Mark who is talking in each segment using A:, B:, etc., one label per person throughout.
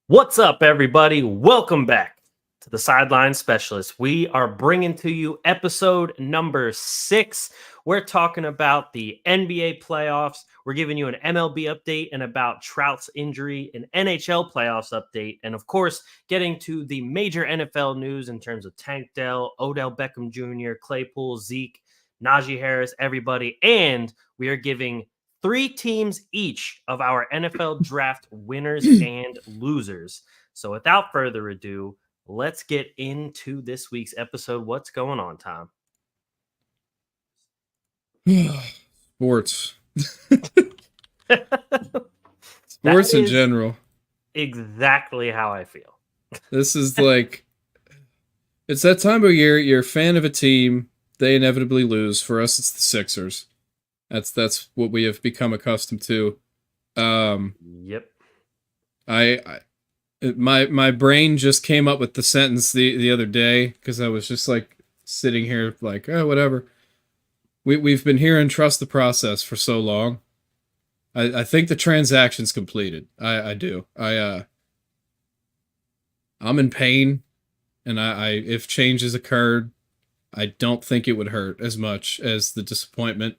A: What's up, everybody? Welcome back to the Sideline Specialists. We are bringing to you episode number 6. We're talking about the NBA playoffs. We're giving you an MLB update and about Trout's injury, an NHL playoffs update, and of course, getting to the major NFL news in terms of Tank Dell, Odell Beckham Jr., Claypool, Zeke, Najee Harris, everybody. And we are giving 3 teams each of our NFL draft winners and losers. So without further ado, let's get into this week's episode. What's going on, Tom?
B: Sports. Sports in general.
A: Exactly how I feel.
B: This is like, it's that time of year, you're a fan of a team, they inevitably lose. For us, it's the Sixers. That's what we have become accustomed to.
A: Yep.
B: My brain just came up with the sentence the other day because I was just like sitting here like, oh, whatever. We've been hearing trust the process for so long. I think the transaction's completed. I do. I'm in pain, and I if changes occurred, I don't think it would hurt as much as the disappointment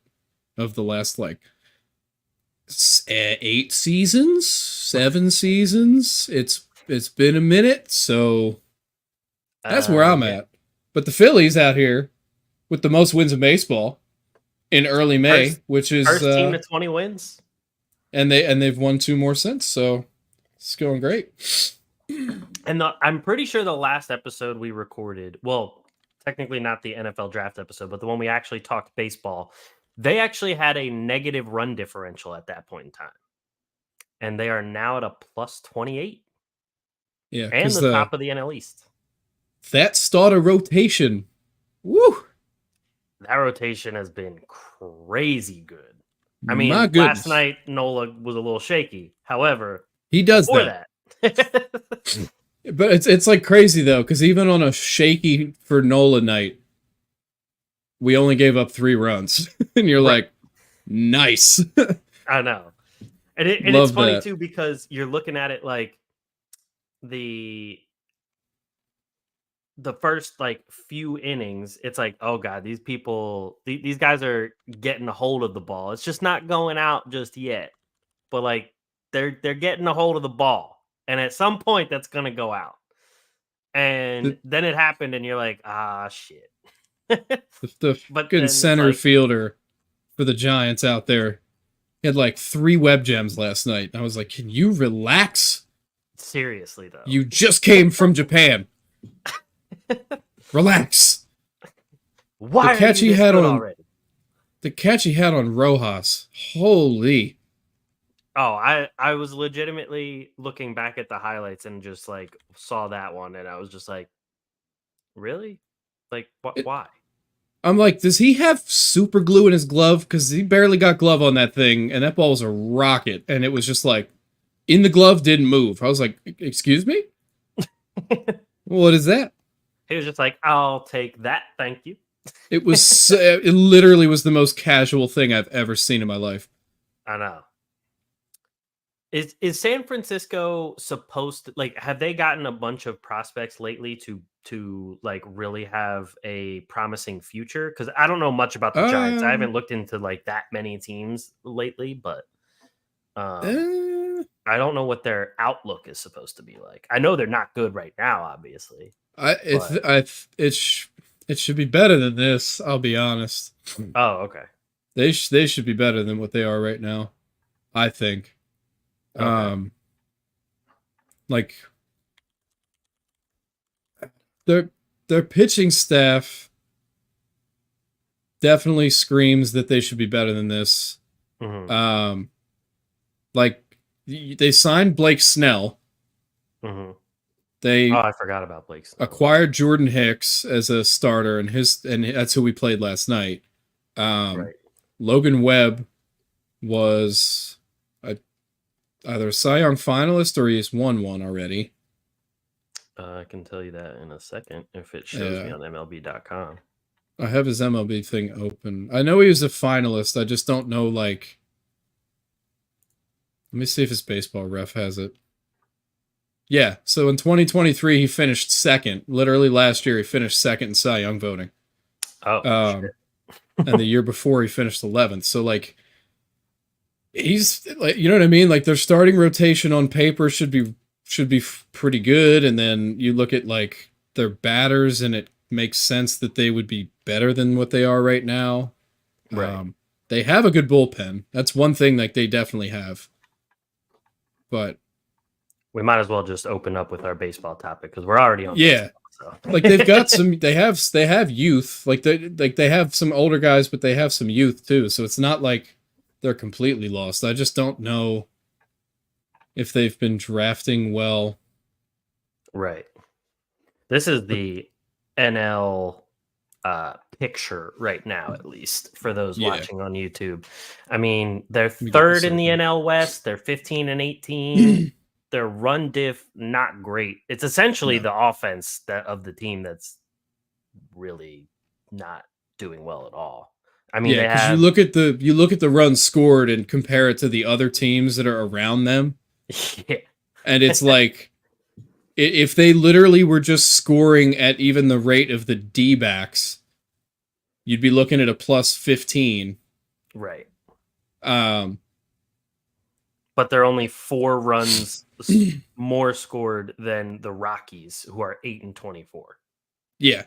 B: of the last 8 seasons, 7 seasons. It's been a minute, so that's where I'm at. But the Phillies out here with the most wins in baseball in early May, which is
A: first team to 20 wins,
B: and they've won 2 more since, so it's going great.
A: And I'm pretty sure the last episode we recorded, well, technically not the NFL draft episode, but the one we actually talked baseball, they actually had a negative run differential at that point in time, and they are now at a plus 28.
B: Yeah,
A: and the top of the NL East.
B: That starter rotation, woo!
A: That rotation has been crazy good. I mean, last night Nola was a little shaky. However,
B: he does that. But it's like crazy though, because even on a shaky for Nola night, we only gave up 3 runs, and you're like, nice.
A: I know, and it's funny too because you're looking at it like the first few innings, it's like, oh god, these people, these guys are getting a hold of the ball. It's just not going out just yet, but like they're getting a hold of the ball, and at some point that's gonna go out. And then it happened, and you're like, ah, shit.
B: the fucking center fielder for the Giants out there had like 3 web gems last night. I was like, can you relax?
A: Seriously though,
B: you just came from Japan. Relax.
A: Why the catch he had on already?
B: The catch he had on Rojas. Holy.
A: Oh, I was legitimately looking back at the highlights and just like saw that one, and I was just like, really? Like, why?
B: I'm like, does he have super glue in his glove? Because he barely got glove on that thing, and that ball was a rocket, and it was just like, in the glove, didn't move. I was like, excuse me? What is that?
A: He was just like, I'll take that, thank you.
B: It was, it literally was the most casual thing I've ever seen in my life.
A: I know. Is San Francisco supposed to, like, have they gotten a bunch of prospects lately to like really have a promising future? Because I don't know much about the Giants. I haven't looked into like that many teams lately, but I don't know what their outlook is supposed to be like. I know they're not good right now, obviously.
B: It should be better than this. I'll be honest.
A: Oh, okay.
B: They should be better than what they are right now, I think. Okay. Like their pitching staff definitely screams that they should be better than this.
A: Mm-hmm.
B: Like they signed Blake Snell.
A: Mm-hmm.
B: I
A: forgot about Blake Snell.
B: Acquired Jordan Hicks as a starter, and that's who we played last night.
A: Right.
B: Logan Webb was either a Cy Young finalist or he's won one already.
A: I can tell you that in a second if it shows me on MLB.com.
B: I have his MLB thing open. I know he was a finalist. I just don't know, like... Let me see if his baseball ref has it. Yeah. So in 2023, he finished second. Literally last year, he finished second in Cy Young voting.
A: Oh,
B: Um,
A: shit.
B: and the year before, he finished 11th. So like, he's like, you know what I mean? Like their starting rotation on paper should be pretty good, and then you look at like their batters, and it makes sense that they would be better than what they are right now.
A: Right.
B: They have a good bullpen. That's one thing like they definitely have. But
A: We might as well just open up with our baseball topic because we're already on
B: yeah,
A: baseball. So.
B: like they've got some. They have youth. They have some older guys, but they have some youth too. So it's not like they're completely lost. I just don't know if they've been drafting well.
A: Right. This is the NL picture right now, at least for those watching on YouTube. I mean, they're third in the NL West. They're 15 and 18. Their run diff not great. It's essentially the offense of the team that's really not doing well at all. I mean,
B: because you look at the runs scored and compare it to the other teams that are around them,
A: yeah,
B: and it's like if they literally were just scoring at even the rate of the D-backs, you'd be looking at a plus 15.
A: right.
B: But
A: they're only 4 runs more scored than the Rockies, who are 8 and 24.
B: Yeah.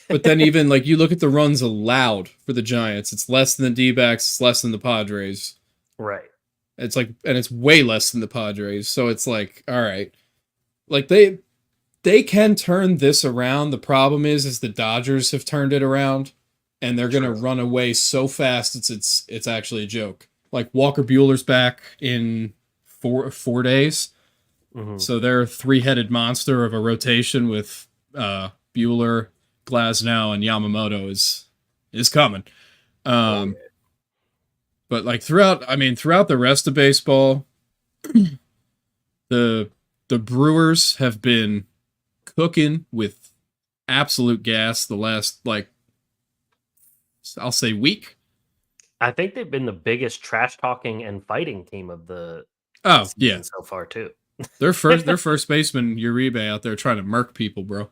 B: But then even like you look at the runs allowed for the Giants, it's less than the D-backs, it's less than the Padres.
A: Right.
B: It's like, and it's way less than the Padres. So it's like, all right. Like they can turn this around. The problem is the Dodgers have turned it around, and they're gonna run away so fast it's actually a joke. Like Walker Bueller's back in four days.
A: Mm-hmm.
B: So they're a 3-headed monster of a rotation with Bueller, Glasnow, and Yamamoto is coming. But like throughout the rest of baseball, the Brewers have been cooking with absolute gas the last, like, I'll say week.
A: I think they've been the biggest trash talking and fighting team of the
B: season
A: so far too.
B: Their first baseman Uribe out there trying to murk people, bro.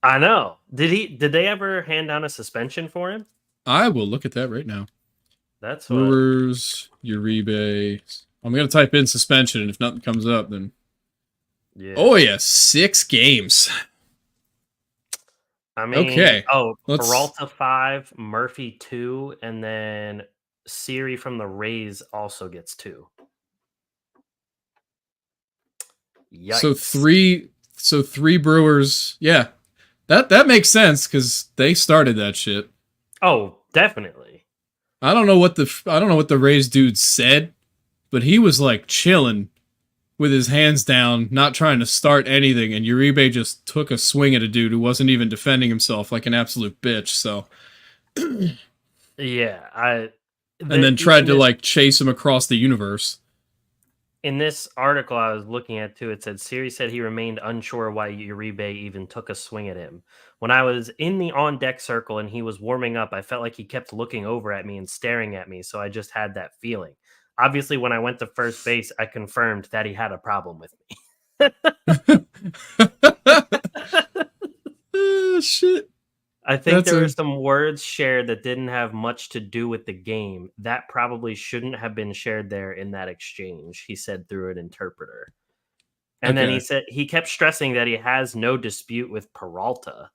A: I know. Did they ever hand down a suspension for him?
B: I will look at that right now.
A: That's
B: Brewers Uribe. I'm gonna type in suspension, and if nothing comes up, then oh yeah, 6 games.
A: I mean,
B: okay.
A: Peralta 5, Murphy 2, and then Siri from the Rays also gets 2. Yikes.
B: So three Brewers. Yeah, that makes sense because they started that shit.
A: Oh, definitely.
B: I don't know what the Rays dude said, but he was like chilling with his hands down, not trying to start anything, and Uribe just took a swing at a dude who wasn't even defending himself like an absolute bitch. So,
A: yeah,
B: and then tried to like chase him across the universe.
A: In this article I was looking at too, it said Siri said he remained unsure why Uribe even took a swing at him. When I was in the on-deck circle and he was warming up, I felt like he kept looking over at me and staring at me, so I just had that feeling. Obviously, when I went to first base, I confirmed that he had a problem with
B: me. Shit.
A: I think there were some words shared that didn't have much to do with the game. That probably shouldn't have been shared there in that exchange, he said through an interpreter. And then he said he kept stressing that he has no dispute with Peralta.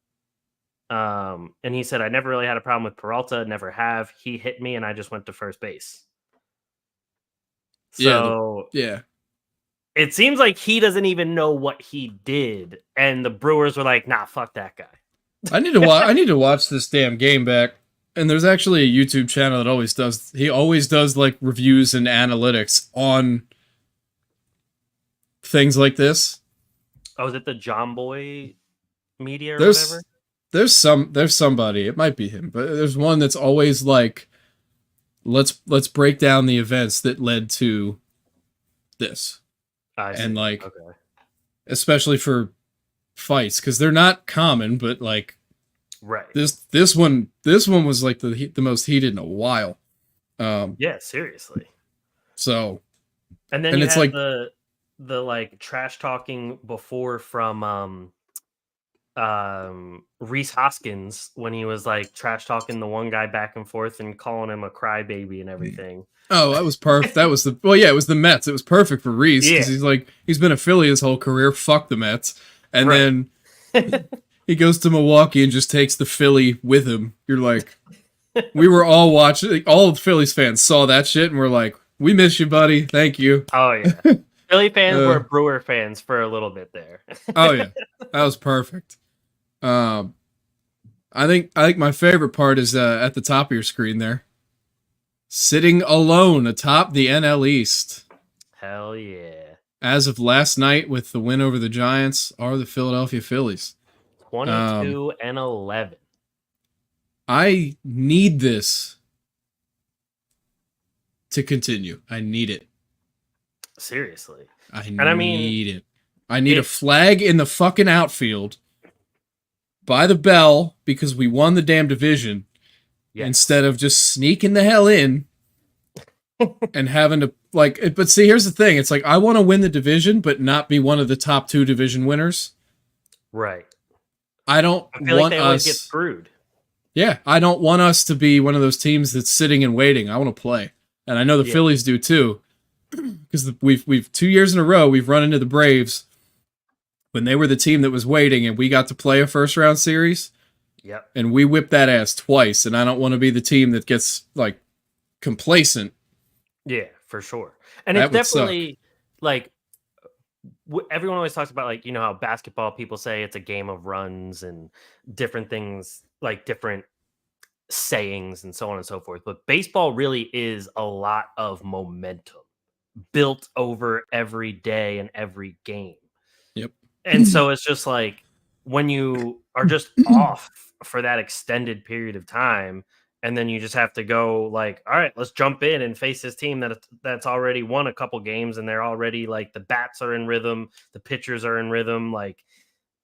A: And he said, I never really had a problem with Peralta, never have. He hit me and I just went to first base. So
B: yeah.
A: It seems like he doesn't even know what he did. And the Brewers were like, nah, fuck that guy.
B: I need to watch this damn game back. And there's actually a YouTube channel that always does like reviews and analytics on things like this.
A: Oh, is it the John Boy Media or whatever?
B: There's somebody, it might be him, but there's one that's always like, let's break down the events that led to this. And like, especially for fights, because they're not common, but like,
A: right.
B: This one was like the most heated in a while.
A: Yeah, seriously.
B: So,
A: and then it's like the like trash talking before from Reese Hoskins when he was like trash talking the one guy back and forth and calling him a crybaby and everything.
B: Oh, that was perfect. That was it was the Mets. It was perfect for Reese because
A: Yeah,
B: he's been a Philly his whole career. Fuck the Mets, and
A: right.
B: then he goes to Milwaukee and just takes the Philly with him. You're like, we were all watching. Like, all of the Phillies fans saw that shit and we're like, we miss you, buddy. Thank you.
A: Oh yeah. Philly fans
B: Uh,
A: were Brewer fans for a little bit there.
B: oh yeah, that was perfect. Um, I think my favorite part is at the top of your screen there, sitting alone atop the NL East.
A: Hell yeah.
B: As of last night, with the win over the Giants, are the Philadelphia Phillies.
A: 22-11.
B: I need this to continue. I need it.
A: Seriously.
B: I
A: I mean,
B: need it. I need a flag in the fucking outfield by the bell because we won the damn division
A: yes.
B: instead of just sneaking the hell in and having to like. But see, here's the thing: it's like I want to win the division, but not be one of the top 2 division winners.
A: Right.
B: I don't
A: I feel
B: want
A: like they always
B: us.
A: get screwed.
B: Yeah, I don't want us to be one of those teams that's sitting and waiting. I want to play, and I know the Phillies do too, because we've 2 years in a row we've run into the Braves when they were the team that was waiting, and we got to play a first round series.
A: Yep.
B: And we whipped that ass twice, and I don't want to be the team that gets like complacent.
A: Yeah, for sure. And
B: That
A: it's
B: would
A: definitely like everyone always talks about like, you know, how basketball people say it's a game of runs and different things, like different sayings and so on and so forth. But baseball really is a lot of momentum built over every day and every game.
B: Yep.
A: And so it's just like when you are just off for that extended period of time, and then you just have to go like, all right, let's jump in and face this team that's already won a couple games, and they're already like the bats are in rhythm, the pitchers are in rhythm. Like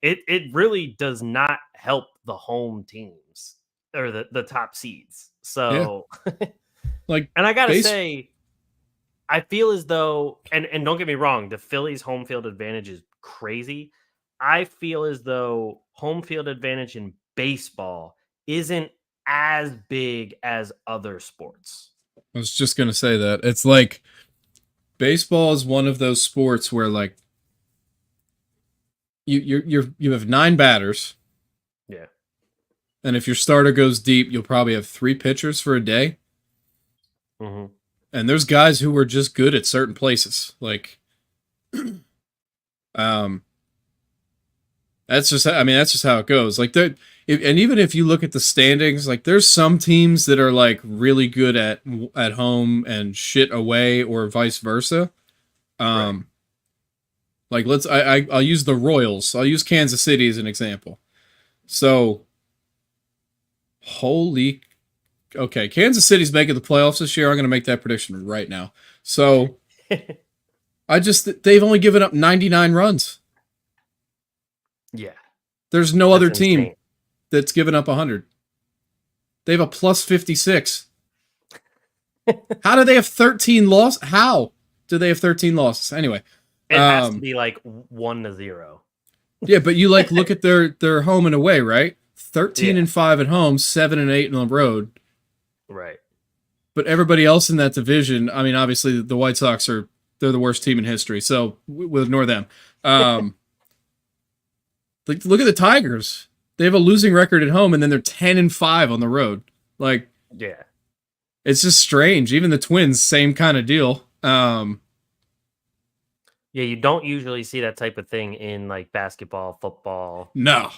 A: it really does not help the home teams or the top seeds.
B: Yeah.
A: So
B: Like,
A: and I gotta say, I feel as though, and don't get me wrong, the Phillies' home field advantage is crazy. I feel as though home field advantage in baseball isn't as big as other sports.
B: I was just gonna say that it's like baseball is one of those sports where like you have 9 batters.
A: Yeah.
B: And if your starter goes deep, you'll probably have 3 pitchers for a day.
A: Mm-hmm.
B: And there's guys who are just good at certain places. Like, that's just how it goes. Like, and even if you look at the standings, like there's some teams that are like really good at home and shit away, or vice versa.
A: Right.
B: Like I'll use the Royals. I'll use Kansas City as an example. So, okay, Kansas City's making the playoffs this year. I'm going to make that prediction right now. So, they've only given up 99 runs.
A: Yeah.
B: There's no other team
A: insane.
B: that's given up 100. They have a plus 56. How do they have 13 losses? How do they have 13 losses? Anyway.
A: It has to be like 1-0.
B: Yeah, but you like look at their home and away, right? 13-5 at home, 7-8 on the road.
A: Right.
B: But everybody else in that division, I mean, obviously the White Sox they're the worst team in history, so we'll ignore them. Like, look at the Tigers. They have a losing record at home, and then they're 10-5 on the road. Like,
A: yeah,
B: it's just strange. Even the Twins, same kind of deal.
A: Yeah, you don't usually see that type of thing in like basketball, football,
B: No.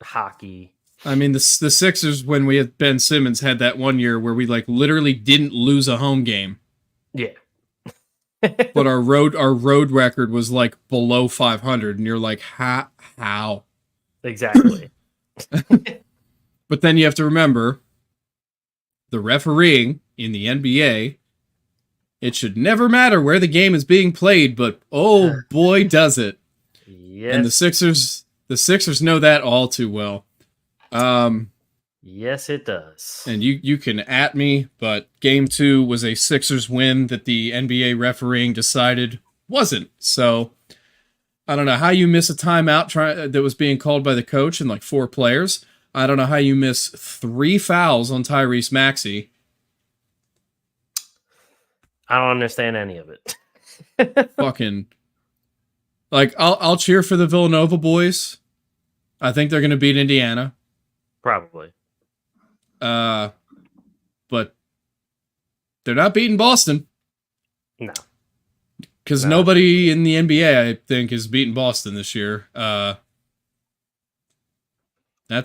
A: hockey.
B: I mean, the Sixers, when we had Ben Simmons, had that one year where we like literally didn't lose a home game.
A: Yeah.
B: But our road record was like below 500, and you're like, how?
A: Exactly.
B: But then you have to remember the refereeing in the NBA. It should never matter where the game is being played, but oh boy, does it!
A: Yes.
B: And the Sixers know that all too well.
A: Yes, it does.
B: And you can at me, but Game 2 was a Sixers win that the NBA refereeing decided wasn't. So I don't know how you miss a timeout that was being called by the coach and like 4 players. I don't know how you miss 3 fouls on Tyrese Maxey.
A: I don't understand any of it.
B: Fucking like I'll cheer for the Villanova boys. I think they're going to beat Indiana.
A: Probably.
B: But they're not beating Boston.
A: No.
B: Because nobody in the NBA, I think, is beating Boston this year. That's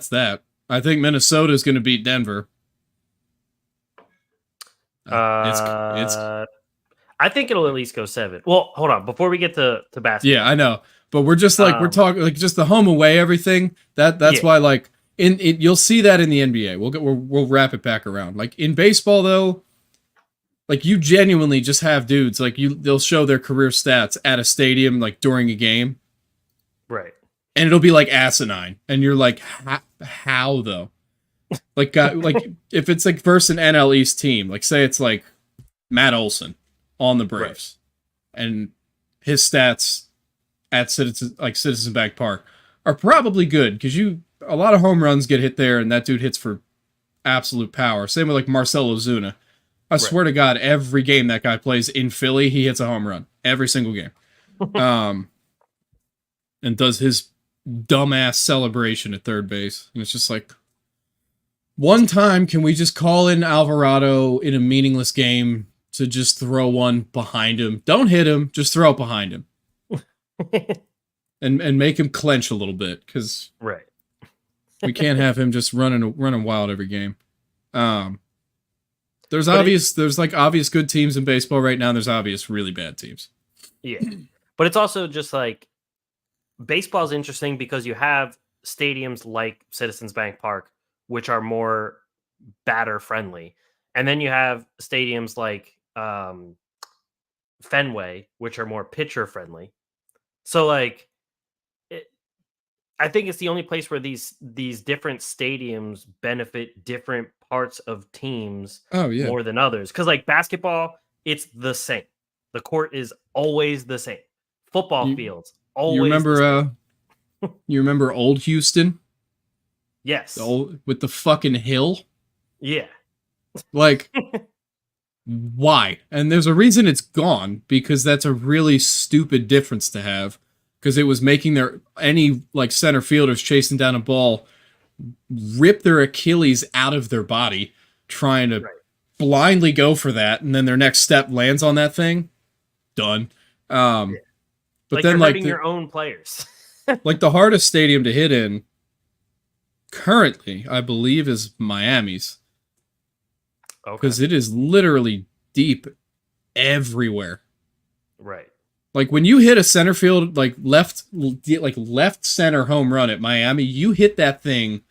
B: that. I think Minnesota is going to beat Denver.
A: I think it'll at least go 7. Well, hold on. Before we get to basketball.
B: Yeah, I know. But we're just like, we're talking like just the home away everything. That's why like you'll see that in the NBA. We'll wrap it back around. Like in baseball though, like you genuinely just have dudes like they'll show their career stats at a stadium like during a game.
A: Right.
B: And it'll be like asinine. And you're like, how though? Like if it's like versus an NL East team, like say it's like Matt Olson on the Braves, right, and his stats at Citizen Bank Park are probably good because a lot of home runs get hit there, and that dude hits for absolute power. Same with like Marcell Ozuna. I swear to God, every game that guy plays in Philly, he hits a home run every single game, and does his dumbass celebration at third base, and it's just like, one time can we just call in Alvarado in a meaningless game to just throw one behind him? Don't hit him, just throw it behind him. and make him clench a little bit, because
A: right,
B: we can't have him just running wild every game. There's obvious good teams in baseball right now. And there's obvious really bad teams.
A: Yeah, but it's also just like baseball's interesting because you have stadiums like Citizens Bank Park, which are more batter friendly, and then you have stadiums like Fenway, which are more pitcher friendly. So like, I think it's the only place where these different stadiums benefit different parts of teams more than others. Because like basketball, it's the same. The court is always the same. Football fields always.
B: You remember? You remember old Houston?
A: Yes.
B: With the fucking hill.
A: Yeah.
B: Like. Why? And there's a reason it's gone, because that's a really stupid difference to have, because it was making any like center fielders chasing down a ball rip their Achilles out of their body trying to blindly go for that, and then their next step lands on that thing. Done. But
A: like
B: then
A: you're
B: like
A: hurting your own players.
B: like the hardest stadium to hit in currently, I believe, is Miami's. Because it is literally deep everywhere.
A: Right.
B: Like when you hit a center field, like left center home run at Miami, you hit that thing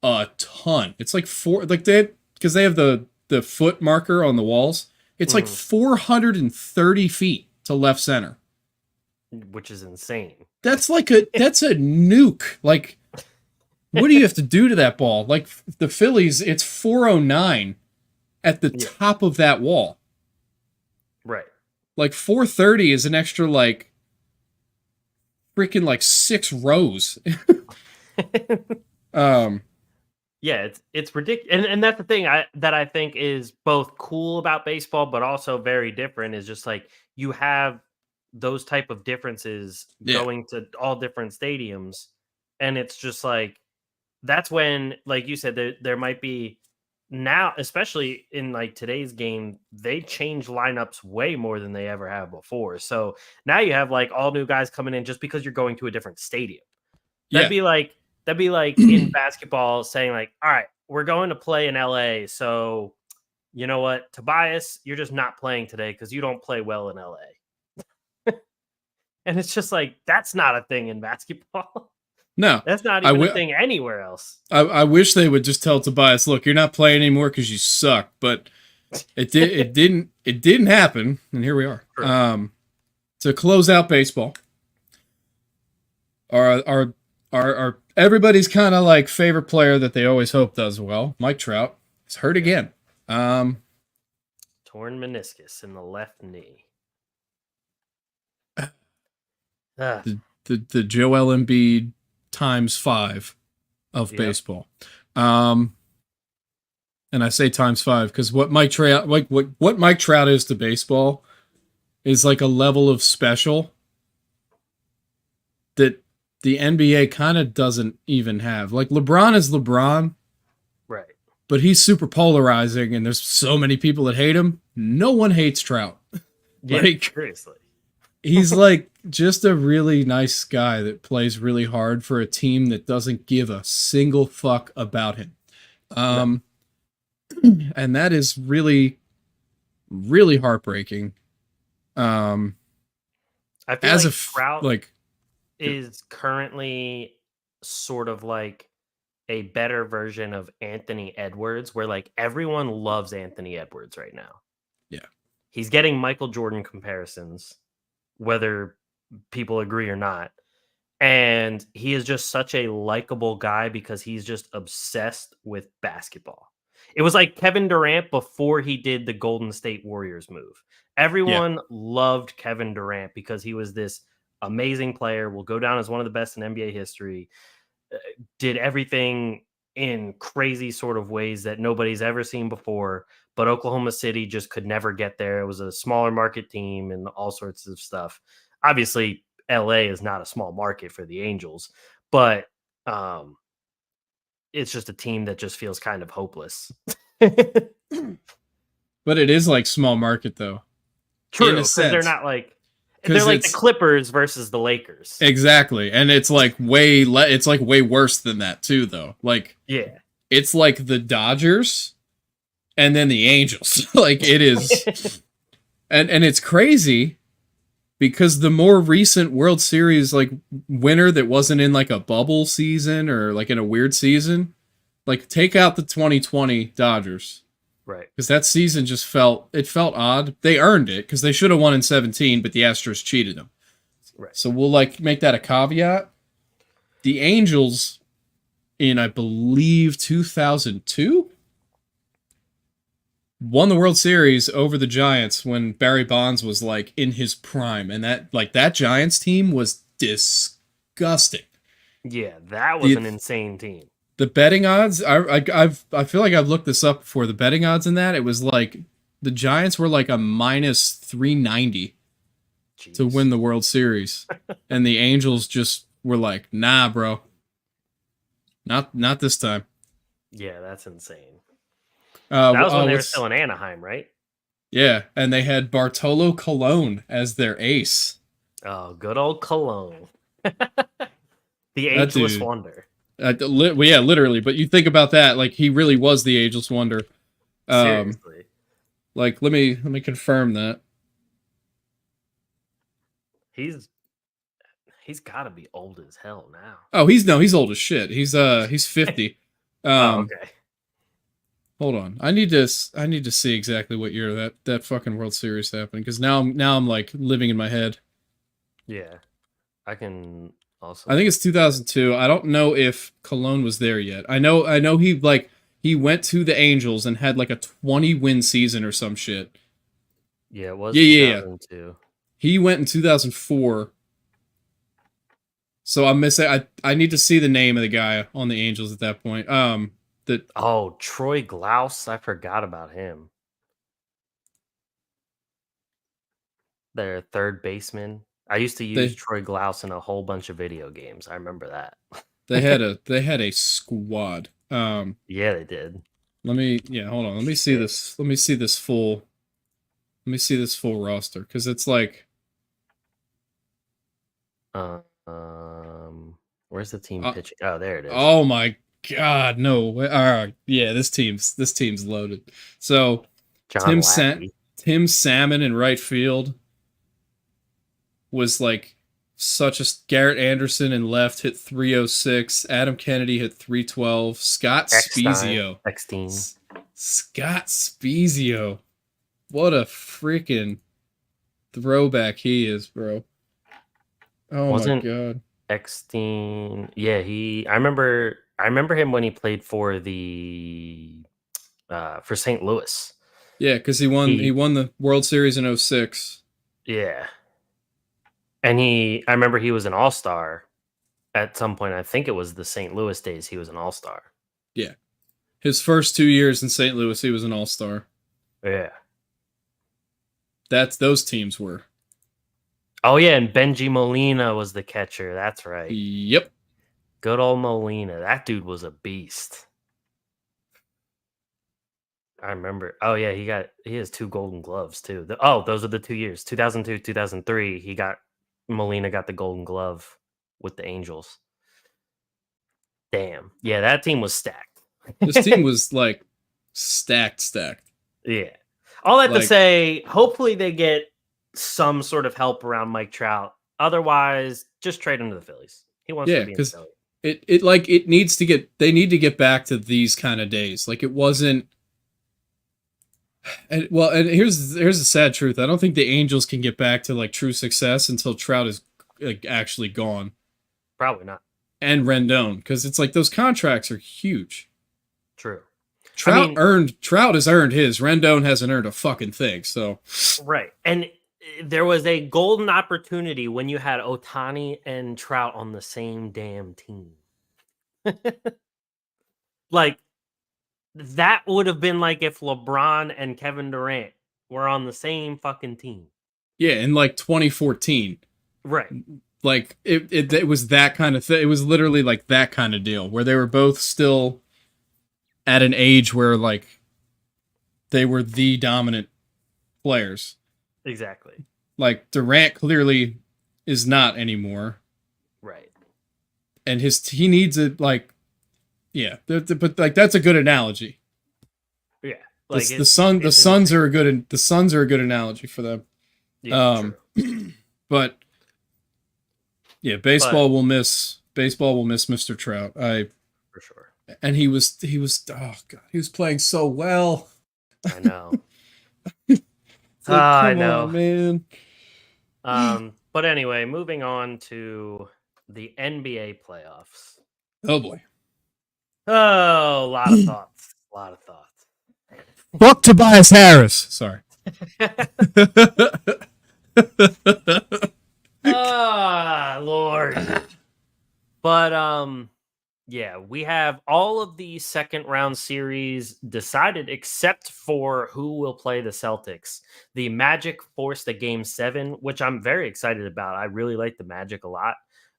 B: a ton. It's like because they have the foot marker on the walls. It's like 430 feet to left center,
A: which is insane.
B: That's a nuke. Like, what do you have to do to that ball? Like the Phillies, it's 409. At the top of that wall.
A: Right. Like
B: 430 is an extra like freaking like 6 rows.
A: Yeah, it's ridiculous. And that's the thing that I think is both cool about baseball, but also very different, is just like you have those type of differences going to all different stadiums. And it's just like, that's when, like you said, there might be now, especially in like today's game, they change lineups way more than they ever have before. So now you have like all new guys coming in just because you're going to a different stadium. That'd be like in basketball saying like, all right, we're going to play in LA. So you know what, Tobias, you're just not playing today because you don't play well in LA. And it's just like, that's not a thing in basketball.
B: No,
A: that's not even a thing anywhere else.
B: I wish they would just tell Tobias, look, you're not playing anymore because you suck. But it didn't happen, and here we are. Sure. To close out baseball, our everybody's kind of like favorite player that they always hope does well, Mike Trout, is hurt again.
A: Torn meniscus in the left knee. Ugh,
B: The Joel Embiid times 5 of
A: yep.
B: baseball. Um, and I say times 5 because what Mike Trout is to baseball is like a level of special that the NBA kind of doesn't even have. Like LeBron is LeBron,
A: Right.
B: but he's super polarizing, and there's so many people that hate him. No one hates Trout.
A: Yeah.
B: Like
A: Seriously.
B: he's like just a really nice guy that plays really hard for a team that doesn't give a single fuck about him.
A: No.
B: Um, and that is really, really heartbreaking. Um,
A: I feel
B: as a
A: like Trout
B: like,
A: is currently sort of like a better version of Anthony Edwards, where like everyone loves Anthony Edwards right now.
B: yeah,
A: He's getting Michael Jordan comparisons, whether people agree or not. And he is just such a likable guy because he's just obsessed with basketball. It was like Kevin Durant before he did the Golden State Warriors move.
B: yeah,
A: Everyone loved Kevin Durant because he was this amazing player, will go down as one of the best in NBA history, did everything in crazy sort of ways that nobody's ever seen before. But Oklahoma City just could never get there. It was a smaller market team and all sorts of stuff. Obviously, LA is not a small market for the Angels, but um, it's just a team that just feels kind of hopeless.
B: but it is like small market though, in a
A: True, because they're
B: sense,
A: not like they're
B: because
A: like the
B: it's
A: Clippers versus the Lakers.
B: exactly, and it's like it's like way worse than that too, though. Like
A: Yeah.
B: it's like the Dodgers and then the Angels. Like it is, and it's crazy because the more recent World Series like winner that wasn't in like a bubble season or like in a weird season, like take out the 2020 Dodgers
A: Right.
B: because that season just felt odd. They earned it because they should have won in 17, but the Astros cheated them.
A: Right.
B: So we'll like make that a caveat. The Angels in I believe 2002 won the World Series over the Giants when Barry Bonds was like in his prime, and that Giants team was disgusting.
A: Yeah, that was
B: The
A: an insane team.
B: the betting odds, I feel like I've looked this up before. The betting odds in that, it was like the Giants were like a minus 390 to
A: Jeez.
B: win the World Series, and the Angels just were like, nah, bro, not this time.
A: Yeah, that's insane. That was when they were
B: What's
A: still in Anaheim, right?
B: Yeah, and they had Bartolo Colon as their ace.
A: Oh, good old Cologne. The
B: That
A: ageless
B: dude,
A: wonder.
B: well, yeah, literally. But you think about that, like he really was the ageless wonder. Um,
A: Seriously.
B: like let me confirm that.
A: He's he's got to be old as hell now.
B: Oh, he's old as shit. He's 50.
A: Oh,
B: Um,
A: okay.
B: hold on. I need to see exactly what year that fucking World Series happened because now I'm like living in my head.
A: Yeah. I can also
B: I think it's 2002. I don't know if Cologne was there yet. I know he went to the Angels and had like a 20 win season or some shit.
A: Yeah, it was
B: Yeah.
A: 2002.
B: He went in 2004. So I'm missing. I need to see the name of the guy on the Angels at that point. That
A: Oh, Troy Glaus. I forgot about him. Their third baseman. I used to use
B: they
A: Troy Glaus in a whole bunch of video games. I remember that.
B: they had a squad.
A: Yeah, they did.
B: Hold on. Let me see
A: Shit.
B: this. Let me see this full roster because it's like
A: Where's the team
B: uh,
A: pitching? Oh, there it is.
B: oh my god, no. Yeah, this team's loaded. So
A: John Lackey.
B: Tim Salmon in right field was like such a Garrett Anderson in left hit 306. Adam Kennedy hit 312.
A: Eckstein.
B: Scott Spezio. What a freaking throwback he is, bro. Oh
A: Wasn't
B: my god.
A: Eckstein? Yeah, I remember him when he played for the for St. Louis.
B: Yeah, because he won
A: He
B: the World Series in 06.
A: yeah. And I remember he was an all-star at some point. I think it was the St. Louis days. He was an all-star.
B: Yeah. His first 2 years in St. Louis, he was an all-star.
A: Yeah.
B: Those teams were.
A: Oh, yeah, and Benji Molina was the catcher. That's right.
B: Yep.
A: Good old Molina. That dude was a beast. I remember. Oh, yeah, he has 2 Golden Gloves, too. Those are the 2 years. 2002, 2003, Molina got the Golden Glove with the Angels. Damn. Yeah, that team was stacked.
B: This team was, like, stacked.
A: Yeah. All that to say, hopefully they get some sort of help around Mike Trout. Otherwise, just trade him to the Phillies. He wants to be in Philly.
B: They need to get back to these kind of days. Like, it wasn't. And here's the sad truth. I don't think the Angels can get back to like true success until Trout is like actually gone.
A: Probably not.
B: And Rendon, because it's like those contracts are huge.
A: True.
B: Trout has earned his. Rendon hasn't earned a fucking thing. So
A: right. And there was a golden opportunity when you had Ohtani and Trout on the same damn team. Like, that would have been like if LeBron and Kevin Durant were on the same fucking team.
B: Yeah, in like 2014.
A: Right.
B: Like, it was that kind of thing. It was literally like that kind of deal where they were both still at an age where like they were the dominant players.
A: Exactly.
B: Like, Durant clearly is not anymore.
A: Right.
B: And he needs it, like, yeah, but like that's a good analogy.
A: Yeah, like
B: the Suns are a good analogy for them.
A: Yeah,
B: but yeah, baseball will miss Mr. Trout.
A: For sure.
B: And he was oh god, he was playing so well.
A: I know.
B: I know, man.
A: But anyway, moving on to the NBA playoffs.
B: Oh boy.
A: Oh, a lot of thoughts.
B: Fuck Tobias Harris. Sorry.
A: Lord. But yeah, we have all of the second round series decided except for who will play the Celtics. The Magic forced a game 7, which I'm very excited about. I really like the Magic a lot.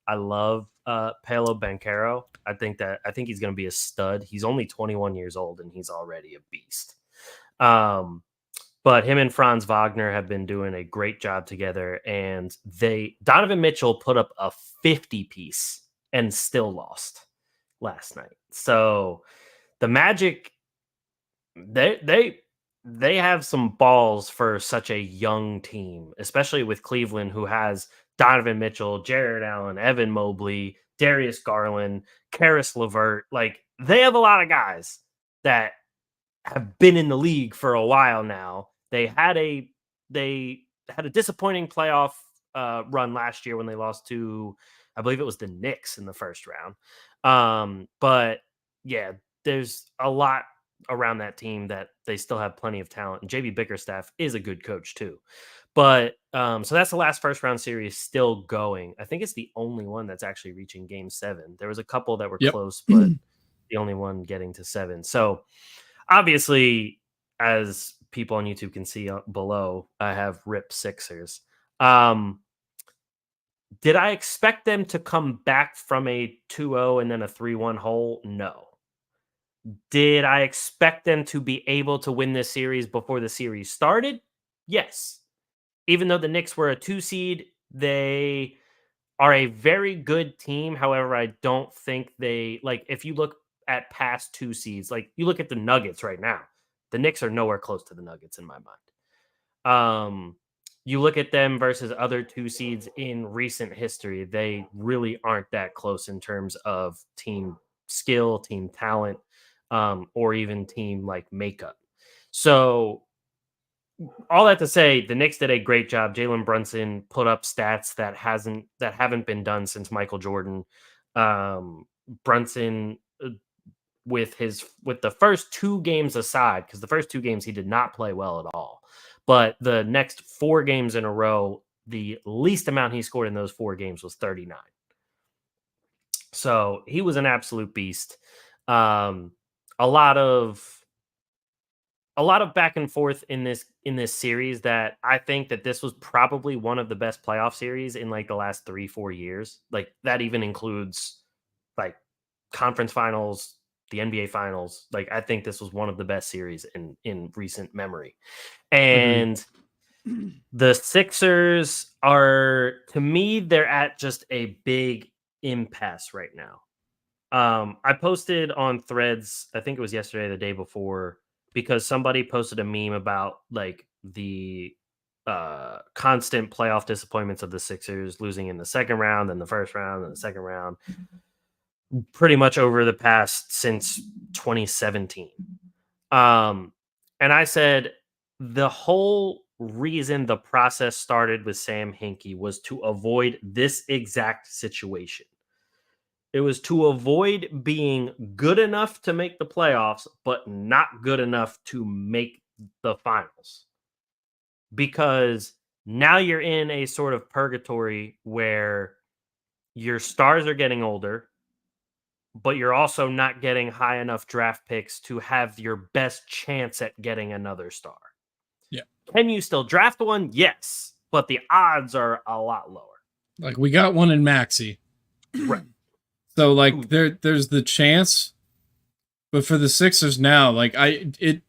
A: I love Paolo Banchero. I think he's going to be a stud. He's only 21 years old and he's already a beast. But him and Franz Wagner have been doing a great job together, and Donovan Mitchell put up a 50-piece and still lost last night. So the Magic, they have some balls for such a young team, especially with Cleveland, who has Donovan Mitchell, Jared Allen, Evan Mobley, Darius Garland, Karis LeVert. Like, they have a lot of guys that have been in the league for a while now. They had a disappointing playoff run last year when they lost to, I believe it was the Knicks in the first round. But yeah, there's a lot around that team that they still have plenty of talent. And JB Bickerstaff is a good coach too. But so that's the last first round series still going. I think it's the only one that's actually reaching game 7. There was a couple that were close, but the only one getting to 7. So obviously, as people on YouTube can see below, I have Rip Sixers. Did I expect them to come back from a 2-0 and then a 3-1 hole? No. Did I expect them to be able to win this series before the series started? Yes. Even though the Knicks were a 2 seed, they are a very good team. However, I don't think if you look at past 2 seeds, like you look at the Nuggets right now, the Knicks are nowhere close to the Nuggets in my mind. You look at them versus other 2 seeds in recent history, they really aren't that close in terms of team skill, team talent, or even team like makeup. So all that to say, the Knicks did a great job. Jalen Brunson put up stats that haven't been done since Michael Jordan. Brunson, with the first 2 games aside, because the first 2 games he did not play well at all, but the next 4 games in a row, the least amount he scored in those 4 games was 39. So he was an absolute beast. Um, a lot of back and forth in this series that I think that this was probably one of the best playoff series in like the last 3-4 years. Like that even includes like conference finals, the NBA finals. Like I think this was one of the best series in recent memory. And the Sixers are, to me, they're at just a big impasse right now. I posted on Threads, I think it was yesterday, the day before, because somebody posted a meme about like the constant playoff disappointments of the Sixers, losing in the second round, then the first round, then the second round, pretty much over the past since 2017. And I said the whole reason the process started with Sam Hinkie was to avoid this exact situation. It was to avoid being good enough to make the playoffs, but not good enough to make the finals. Because now you're in a sort of purgatory where your stars are getting older, but you're also not getting high enough draft picks to have your best chance at getting another star.
B: Yeah.
A: Can you still draft one? Yes, but the odds are a lot lower.
B: Like we got one in Maxey.
A: Right.
B: So like there's the chance, but for the Sixers now, like 3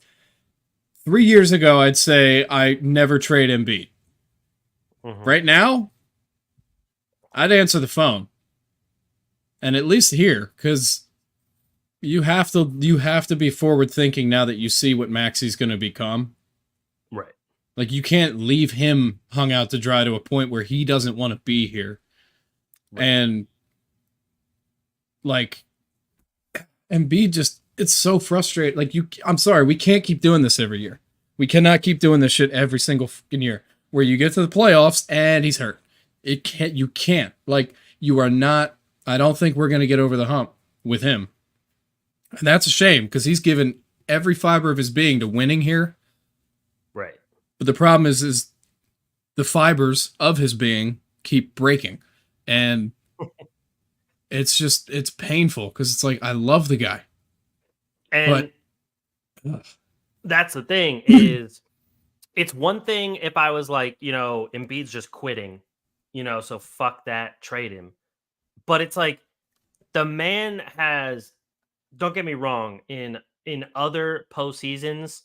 B: years ago I'd say I never trade Embiid.
A: Mm-hmm.
B: Right now, I'd answer the phone. And at least here, because you have to be forward thinking now that you see what Maxey's going to become.
A: Right.
B: Like you can't leave him hung out to dry to a point where he doesn't want to be here. Right. And like Embiid just, it's so frustrating. Like I'm sorry, we can't keep doing this every year. We cannot keep doing this shit every single fucking year where you get to the playoffs and he's hurt. You can't. Like you are not. I don't think we're going to get over the hump with him. And that's a shame because he's given every fiber of his being to winning here.
A: Right.
B: But the problem is the fibers of his being keep breaking. And it's painful because it's like, I love the guy.
A: And that's the thing is it's one thing if I was like, Embiid's just quitting, so fuck that, trade him. But it's like the man has, don't get me wrong, in other postseasons,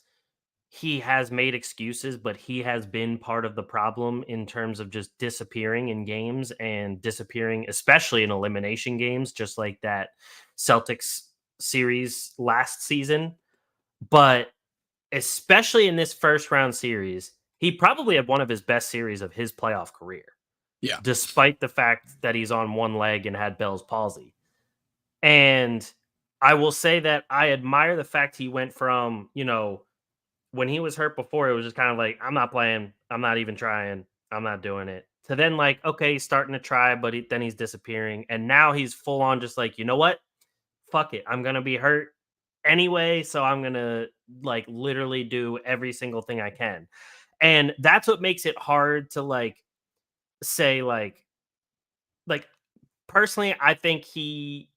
A: he has made excuses, but he has been part of the problem in terms of just disappearing in games and disappearing, especially in elimination games, just like that Celtics series last season. But especially in this first round series, he probably had one of his best series of his playoff career.
B: Yeah.
A: Despite the fact that he's on one leg and had Bell's palsy. And I will say that I admire the fact he went from, when he was hurt before, it was just kind of like, I'm not playing. I'm not even trying. I'm not doing it. To then like, okay, he's starting to try, but then he's disappearing. And now he's full on just like, you know what? Fuck it. I'm going to be hurt anyway. So I'm going to like literally do every single thing I can. And that's what makes it hard to like, say like personally I think he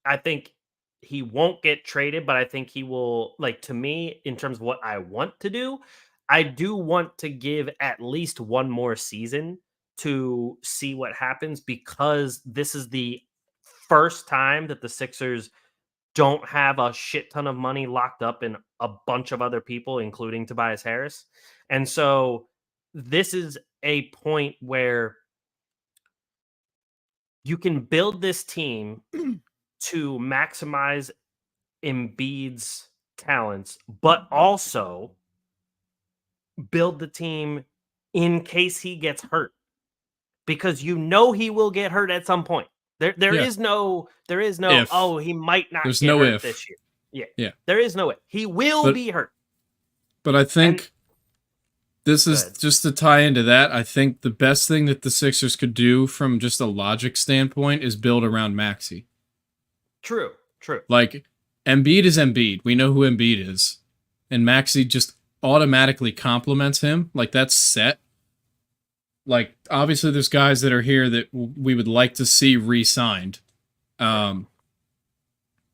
A: won't get traded, but I think he will, like, to me, in terms of what I want to do, I do want to give at least one more season to see what happens, because this is the first time that the Sixers don't have a shit ton of money locked up in a bunch of other people, including Tobias Harris. And so this is a point where you can build this team to maximize Embiid's talents, but also build the team in case he gets hurt, because he will get hurt at some point. There is no
B: if.
A: Oh, he might not
B: There's
A: get
B: no
A: hurt
B: if.
A: this year.
B: Yeah.
A: There is no if. He will be hurt.
B: But I think this is just to tie into that. I think the best thing that the Sixers could do from just a logic standpoint is build around Maxey.
A: True.
B: Like, Embiid is Embiid. We know who Embiid is. And Maxey just automatically complements him. Like, that's set. like obviously there's guys that are here that we would like to see re-signed. Um,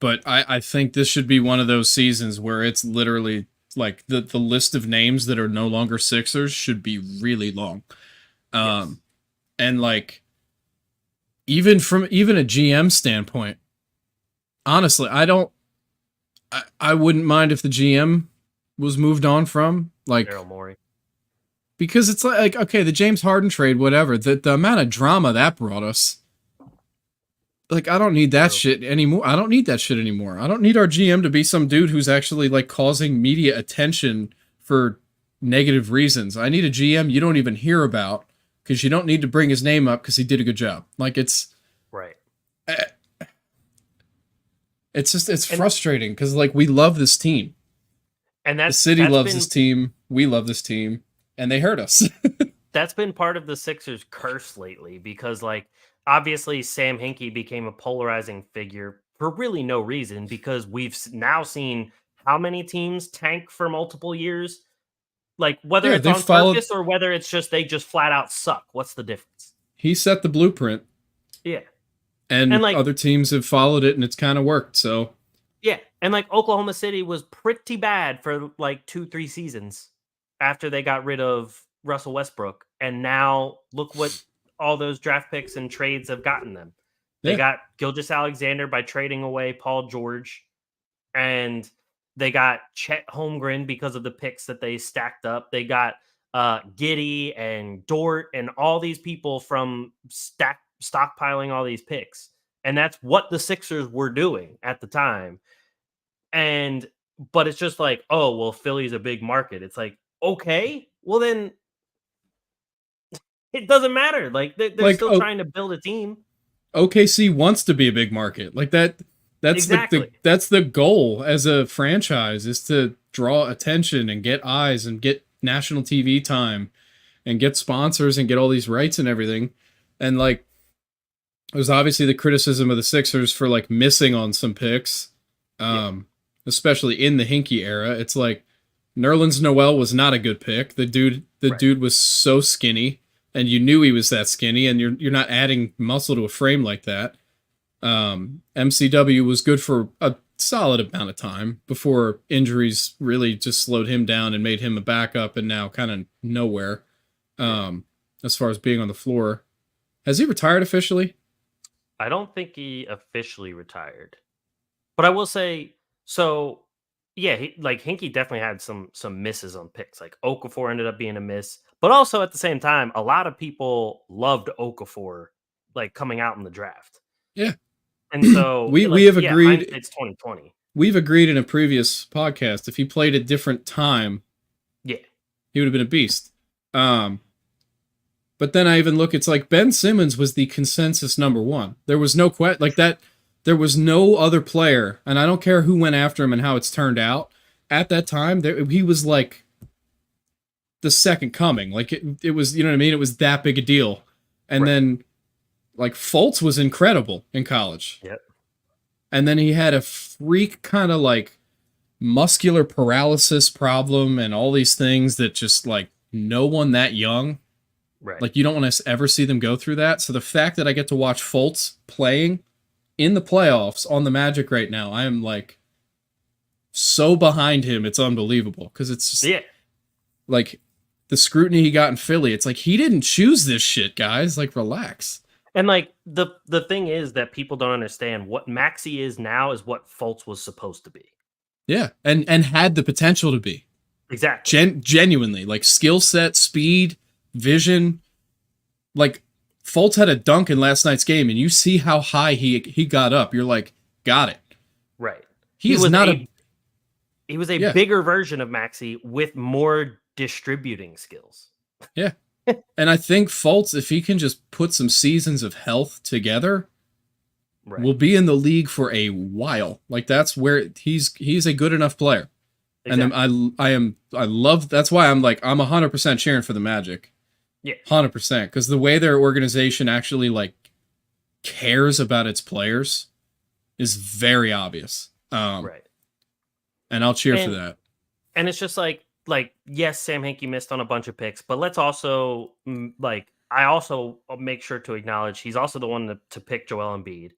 B: but I think this should be one of those seasons where it's literally like the list of names that are no longer Sixers should be really long.
A: Yes.
B: And like even a GM standpoint, honestly, I wouldn't mind if the GM was moved on from, like,
A: Daryl Morey.
B: because it's like okay, the James Harden trade, whatever, the amount of drama that brought us. Like, I don't need that shit anymore. I don't need that shit anymore. I don't need our GM to be some dude who's actually like causing media attention for negative reasons. I need a GM you don't even hear about because you don't need to bring his name up because he did a good job. Like, it's
A: Right.
B: it's frustrating because like we love this team.
A: And
B: The city loves this team. We love this team, and they hurt us.
A: that's been part of the Sixers' curse lately because, like, obviously Sam Hinkie became a polarizing figure for really no reason because we've now seen how many teams tank for multiple years. Like, whether
B: Yeah,
A: it's
B: they
A: on
B: followed.
A: purpose or whether it's just they just flat out suck. What's the difference?
B: He set the blueprint,
A: Yeah.
B: and
A: like
B: other teams have followed it, and it's kind of worked. So
A: Yeah, and like Oklahoma City was pretty bad for like 2-3 seasons after they got rid of Russell Westbrook, and now look what all those draft picks and trades have gotten them. They
B: yeah,
A: got Gilgeous Alexander by trading away Paul George, and they got Chet Holmgren because of the picks that they stacked up. They got Giddy and Dort and all these people from stockpiling all these picks. And that's what the Sixers were doing at the time. And but it's just like, oh, well, Philly's a big market. It's like, okay, well then it doesn't matter. Like they're
B: like
A: still trying to build a team.
B: OKC wants to be a big market. Like that. That's
A: Exactly.
B: that's the goal as a franchise, is to draw attention and get eyes and get national TV time and get sponsors and get all these rights and everything. And like, there's obviously the criticism of the Sixers for like missing on some picks, especially in the Hinkie era. It's like Nerlens Noel was not a good pick. The dude was so skinny, and you knew he was that skinny, and you're not adding muscle to a frame like that. MCW was good for a solid amount of time before injuries really just slowed him down and made him a backup, and now kind of nowhere as far as being on the floor. Has he retired officially?
A: I don't think he officially retired. But I will say, so yeah, Hinkie definitely had some misses on picks. Like Okafor ended up being a miss, but also at the same time, a lot of people loved Okafor like coming out in the draft.
B: Yeah.
A: And so
B: we have agreed.
A: It's 2020.
B: We've agreed in a previous podcast, if he played a different time,
A: Yeah,
B: he would have been a beast. But then I even look, it's like Ben Simmons was the consensus number one. There was no like that. There was no other player, and I don't care who went after him and how it's turned out. At that time, he was like the second coming. Like it was, you know what I mean? It was that big a deal. And then like Fultz was incredible in college.
A: Yep.
B: And then he had a freak kind of like muscular paralysis problem and all these things that just like no one that young, like you don't want to ever see them go through that. So the fact that I get to watch Fultz playing in the playoffs on the Magic right now, I am like so behind him. It's unbelievable because it's just like the scrutiny he got in Philly. It's like he didn't choose this shit, guys. Like, relax.
A: And like the thing is that people don't understand what Maxey is now is what Fultz was supposed to be.
B: Yeah, and had the potential to be.
A: Exactly.
B: Genuinely, like skill set, speed, vision. Like Fultz had a dunk in last night's game, and you see how high he got up. You're like, got it.
A: Right.
B: He was
A: a bigger version of Maxey with more distributing skills.
B: Yeah. And I think Fultz, if he can just put some seasons of health together, will be in the league for a while. Like that's where he's a good enough player. Exactly. And I love, that's why I'm 100% cheering for the Magic.
A: Yeah.
B: 100%. Because the way their organization actually like cares about its players is very obvious.
A: Right.
B: And I'll cheer for that.
A: And it's just like, yes, Sam Hinkie missed on a bunch of picks, but let's also like I also make sure to acknowledge he's also the one to pick Joel Embiid.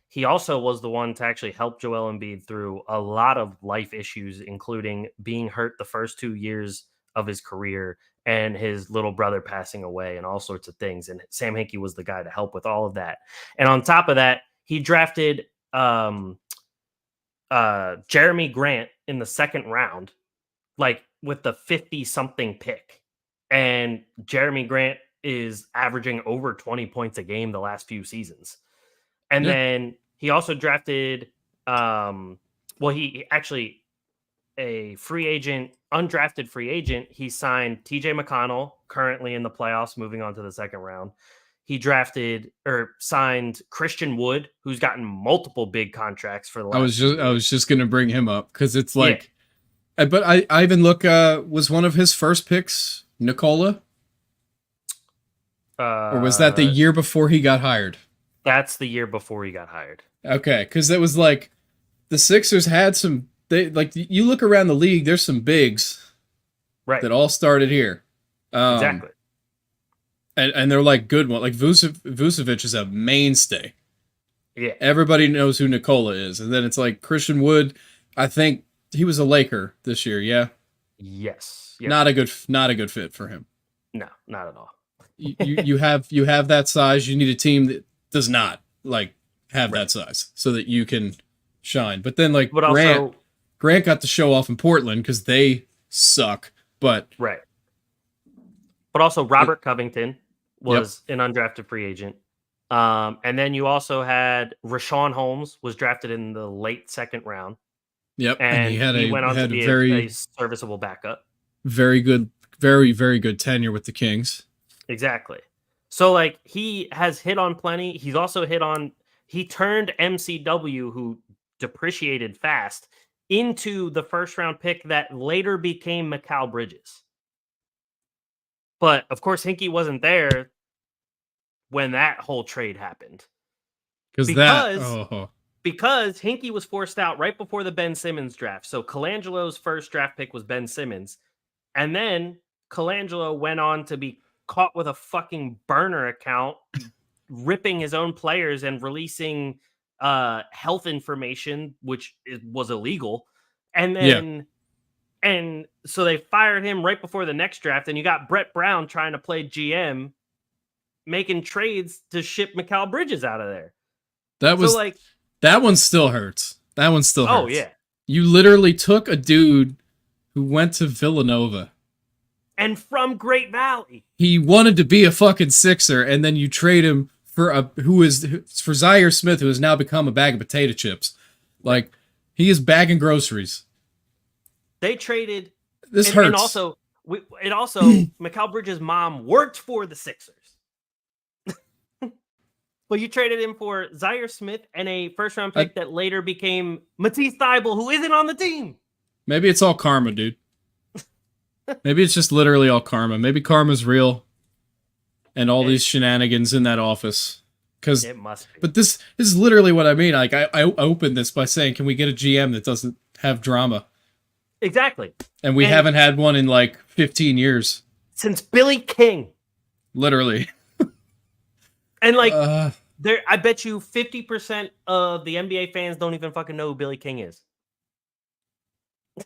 A: He also was the one to actually help Joel Embiid through a lot of life issues, including being hurt the first 2 years of his career and his little brother passing away and all sorts of things. And Sam Hinkie was the guy to help with all of that. And on top of that, he drafted Jeremy Grant in the second round, like with the 50-something pick. And Jeremy Grant is averaging over 20 points a game the last few seasons. And then he also drafted, he actually a free agent, undrafted free agent. He signed TJ McConnell, currently in the playoffs, moving on to the second round. He drafted or signed Christian Wood, who's gotten multiple big contracts for the last.
B: I was just gonna bring him up because it's like, but I even look was one of his first picks Nikola, or was that the year before he got hired?
A: That's the year before he got hired.
B: Okay, because it was like the Sixers had some. They like you look around the league. There's some bigs,
A: right,
B: that all started here.
A: Exactly.
B: And they're like good one. Like Vucevic is a mainstay.
A: Yeah.
B: Everybody knows who Nikola is. And then it's like Christian Wood, I think he was a Laker this year, yeah?
A: Yes.
B: Yep. Not a good fit for him.
A: No, not at all.
B: you have that size, you need a team that does not like have that size so that you can shine. But then like Grant got to show off in Portland because they suck. But
A: right. But also Robert Covington was an undrafted free agent. And then you also had Rashawn Holmes was drafted in the late second round.
B: Yep.
A: And he went on to be a serviceable backup.
B: Very good, very, very good tenure with the Kings.
A: Exactly. So like he has hit on plenty. He's also he turned MCW, who depreciated fast, into the first round pick that later became Mikal Bridges. But of course, Hinkie wasn't there when that whole trade happened. Because Hinkie was forced out right before the Ben Simmons draft. So Colangelo's first draft pick was Ben Simmons. And then Colangelo went on to be caught with a fucking burner account, ripping his own players and releasing health information, which was illegal. And then... And so they fired him right before the next draft, and you got Brett Brown trying to play GM, making trades to ship Mikal Bridges out of there.
B: That one still hurts. That one still hurts.
A: Oh, yeah.
B: You literally took a dude who went to Villanova.
A: And from Great Valley.
B: He wanted to be a fucking Sixer, and then you trade him for Zaire Smith, who has now become a bag of potato chips. Like, he is bagging groceries.
A: They traded.
B: This hurts.
A: And also, Mikal Bridges' mom worked for the Sixers. Well, you traded him for Zaire Smith and a first-round pick that later became Matisse Thybulle, who isn't on the team.
B: Maybe it's all karma, dude. Maybe it's just literally all karma. Maybe karma's real, and all these shenanigans in that office. Because
A: it must be.
B: But this is literally what I mean. Like I opened this by saying, "Can we get a GM that doesn't have drama?"
A: Exactly.
B: And we haven't had one in like 15 years.
A: Since Billy King.
B: Literally.
A: And like, I bet you 50% of the NBA fans don't even fucking know who Billy King is.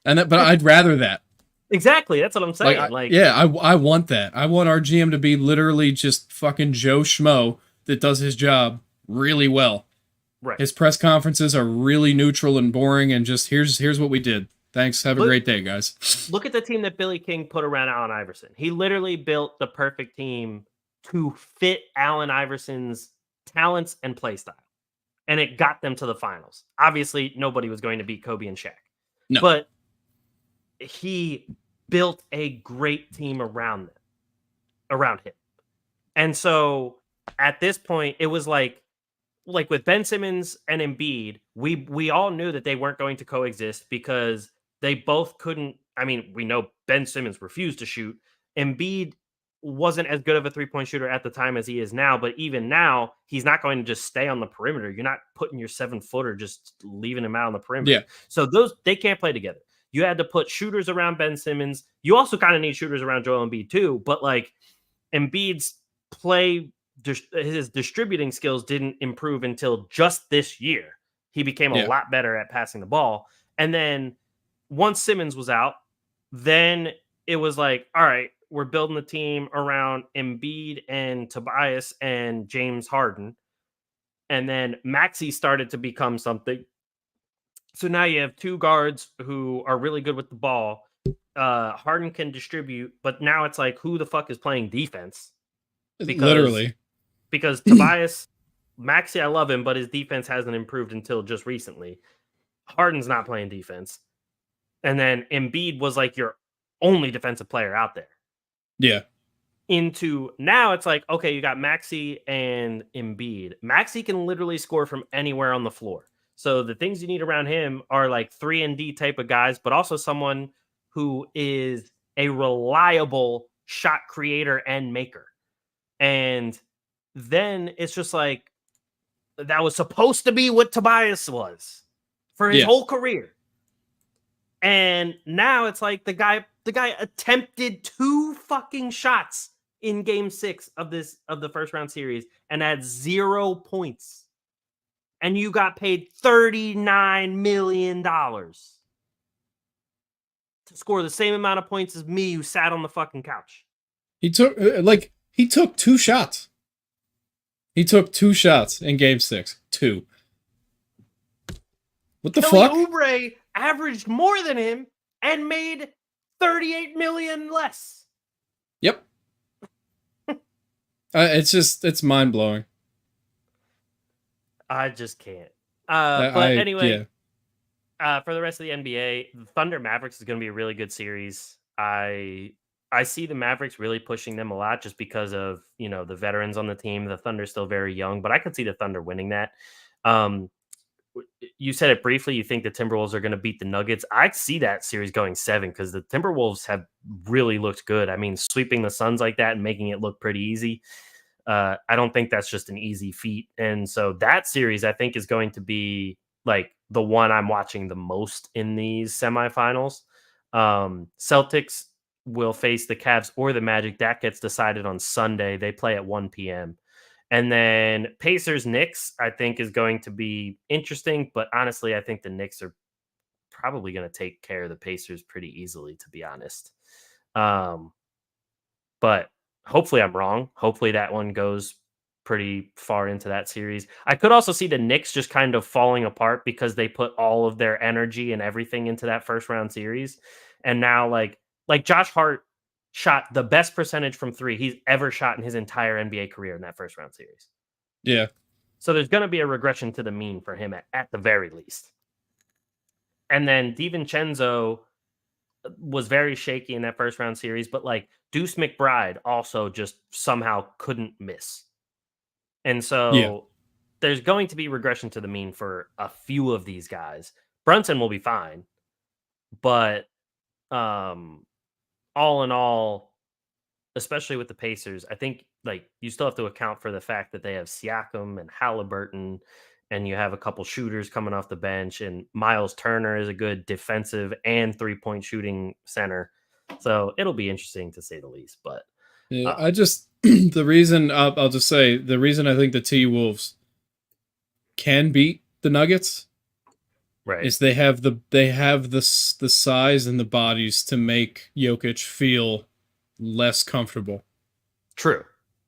B: But I'd rather that.
A: Exactly. That's what I'm saying.
B: I want that. I want our GM to be literally just fucking Joe Schmo that does his job really well.
A: Right.
B: His press conferences are really neutral and boring and just here's what we did. Thanks. Have a great day, guys.
A: Look at the team that Billy King put around Allen Iverson. He literally built the perfect team to fit Allen Iverson's talents and play style. And it got them to the finals. Obviously, nobody was going to beat Kobe and Shaq.
B: No.
A: But he built a great team around him. And so at this point, it was like with Ben Simmons and Embiid, we all knew that they weren't going to coexist because they both couldn't. I mean, we know Ben Simmons refused to shoot. Embiid wasn't as good of a three-point shooter at the time as he is now, but even now, he's not going to just stay on the perimeter. You're not putting your 7-footer, just leaving him out on the perimeter.
B: Yeah.
A: So they can't play together. You had to put shooters around Ben Simmons. You also kind of need shooters around Joel Embiid too, but like Embiid's his distributing skills didn't improve until just this year. He became a lot better at passing the ball. And then once Simmons was out, then it was like, all right, we're building the team around Embiid and Tobias and James Harden. And then Maxey started to become something. So now you have two guards who are really good with the ball. Harden can distribute, but now it's like, who the fuck is playing defense? Because Tobias, Maxey, I love him, but his defense hasn't improved until just recently. Harden's not playing defense. And then Embiid was like your only defensive player out there.
B: Yeah.
A: Into now it's like, okay, you got Maxey and Embiid. Maxey can literally score from anywhere on the floor. So the things you need around him are like 3-and-D type of guys, but also someone who is a reliable shot creator and maker. And then it's just like, that was supposed to be what Tobias was for his whole career. And now it's like the guy attempted 2 fucking shots in game 6 of the first round series and had 0 points. And you got paid $39 million to score the same amount of points as me, who sat on the fucking couch.
B: He took 2 shots. He took 2 shots in game 6. 2. What the fuck?
A: Oubre averaged more than him and made $38 million less.
B: Yep. It's mind blowing.
A: I just can't. Anyway, for the rest of the NBA, the Thunder Mavericks is going to be a really good series. I see the Mavericks really pushing them a lot just because of, the veterans on the team. The Thunder's still very young, but I could see the Thunder winning that. You said it briefly. You think the Timberwolves are going to beat the Nuggets. I see that series going 7 because the Timberwolves have really looked good. I mean, sweeping the Suns like that and making it look pretty easy. I don't think that's just an easy feat. And so that series, I think, is going to be like the one I'm watching the most in these semifinals. Celtics will face the Cavs or the Magic. That gets decided on Sunday. They play at 1 p.m. And then Pacers-Knicks, I think, is going to be interesting. But honestly, I think the Knicks are probably going to take care of the Pacers pretty easily, to be honest. But hopefully I'm wrong. Hopefully that one goes pretty far into that series. I could also see the Knicks just kind of falling apart because they put all of their energy and everything into that first round series. And now like Josh Hart shot the best percentage from 3 he's ever shot in his entire NBA career in that first round series.
B: Yeah.
A: So there's going to be a regression to the mean for him at the very least. And then DiVincenzo was very shaky in that first round series, but like Deuce McBride also just somehow couldn't miss. And so there's going to be regression to the mean for a few of these guys. Brunson will be fine, but all in all, especially with the Pacers, I think like you still have to account for the fact that they have Siakam and Halliburton, and you have a couple shooters coming off the bench, and Miles Turner is a good defensive and 3-point shooting center. So it'll be interesting to say the least. But
B: I just the reason I'll just say the reason I think the T-Wolves can beat the Nuggets is they have the size and the bodies to make Jokic feel less comfortable.
A: True.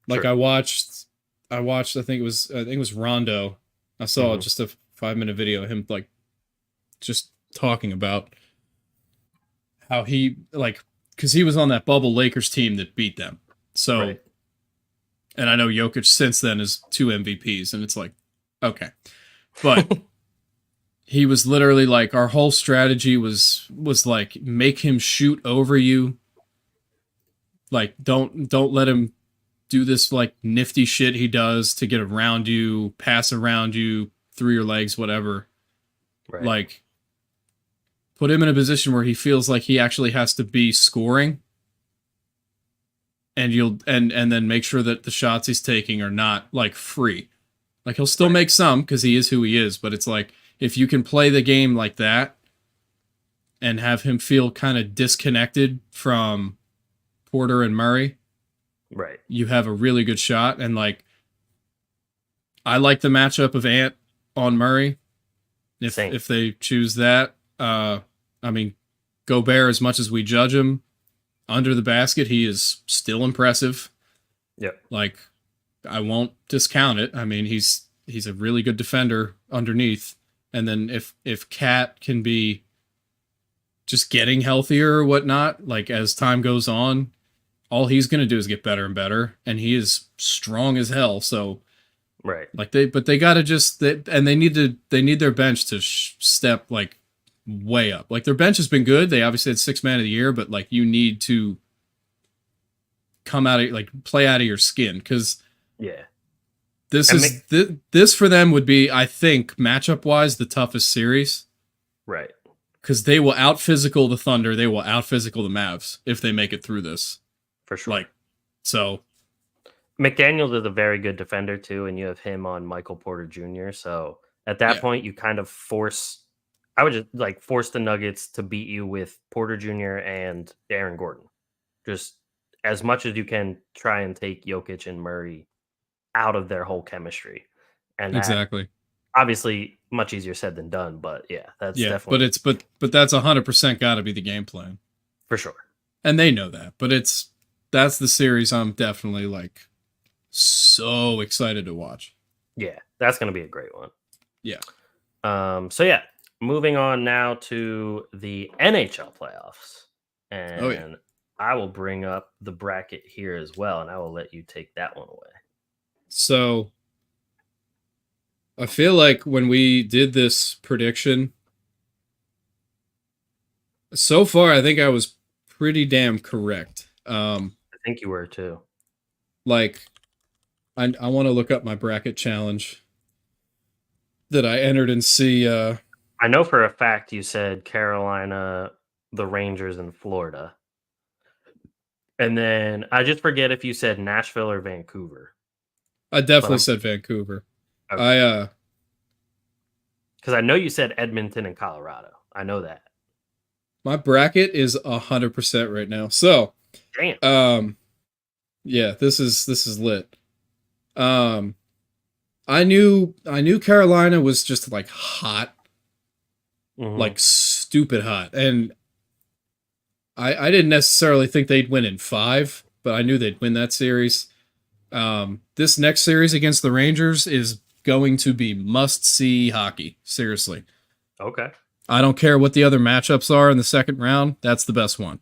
B: Like
A: True.
B: I watched I think it was Rondo. I saw just a 5-minute video of him like just talking about how he because he was on that bubble Lakers team that beat them. So and I know Jokic since then is 2 MVPs, and it's like, okay. But he was literally like, our whole strategy was like, make him shoot over you. Like, don't let him do this like nifty shit he does to get around you, pass around you, through your legs, whatever.
A: Right.
B: Like, put him in a position where he feels like he actually has to be scoring. And and then make sure that the shots he's taking are not like free. Like he'll still make some because he is who he is, but it's like if you can play the game like that and have him feel kind of disconnected from Porter and Murray,
A: Right.
B: you have a really good shot. And like, I like the matchup of Ant on Murray.
A: Same.
B: If they choose that, I mean, Gobert, as much as we judge him under the basket, he is still impressive.
A: Yep.
B: Like, I won't discount it. I mean, he's a really good defender underneath. And then if Cat can be just getting healthier or whatnot, like as time goes on, all he's going to do is get better and better, and he is strong as hell. So,
A: right,
B: like they got to just and they need their bench to step like way up. Like their bench has been good. They obviously had 6 man of the year, but like you need to come out of like play out of your skin because
A: yeah,
B: this for them would be, I think, matchup wise the toughest series.
A: Right.
B: Because they will out physical the Thunder, they will out physical the Mavs if they make it through this.
A: For sure.
B: Like, so
A: McDaniels is a very good defender too, and you have him on Michael Porter Jr. So at that point, you kind of I would just like force the Nuggets to beat you with Porter Jr. and Aaron Gordon. Just as much as you can, try and take Jokic and Murray out of their whole chemistry. And
B: exactly.
A: Obviously much easier said than done, but yeah, that's definitely
B: but that's 100% got to be the game plan.
A: For sure.
B: And they know that, but that's the series I'm definitely like so excited to watch.
A: Yeah, that's going to be a great one.
B: Yeah.
A: So yeah, moving on now to the NHL playoffs. And I will bring up the bracket here as well, and I will let you take that one away.
B: So I feel like when we did this prediction, so far I think I was pretty damn correct.
A: I think you were too.
B: Like, I want to look up my bracket challenge that I entered and see.
A: I know for a fact you said Carolina, the Rangers, and Florida. And then I just forget if you said Nashville or Vancouver.
B: I definitely said Vancouver.
A: Okay. Because I know you said Edmonton and Colorado. I know that.
B: My bracket is 100% right now. So,
A: damn.
B: Yeah, this is lit. I knew Carolina was just like hot, like stupid hot, and I didn't necessarily think they'd win in 5, but I knew they'd win that series. This next series against the Rangers is going to be must-see hockey. Seriously.
A: Okay.
B: I don't care what the other matchups are in the second round. That's the best one.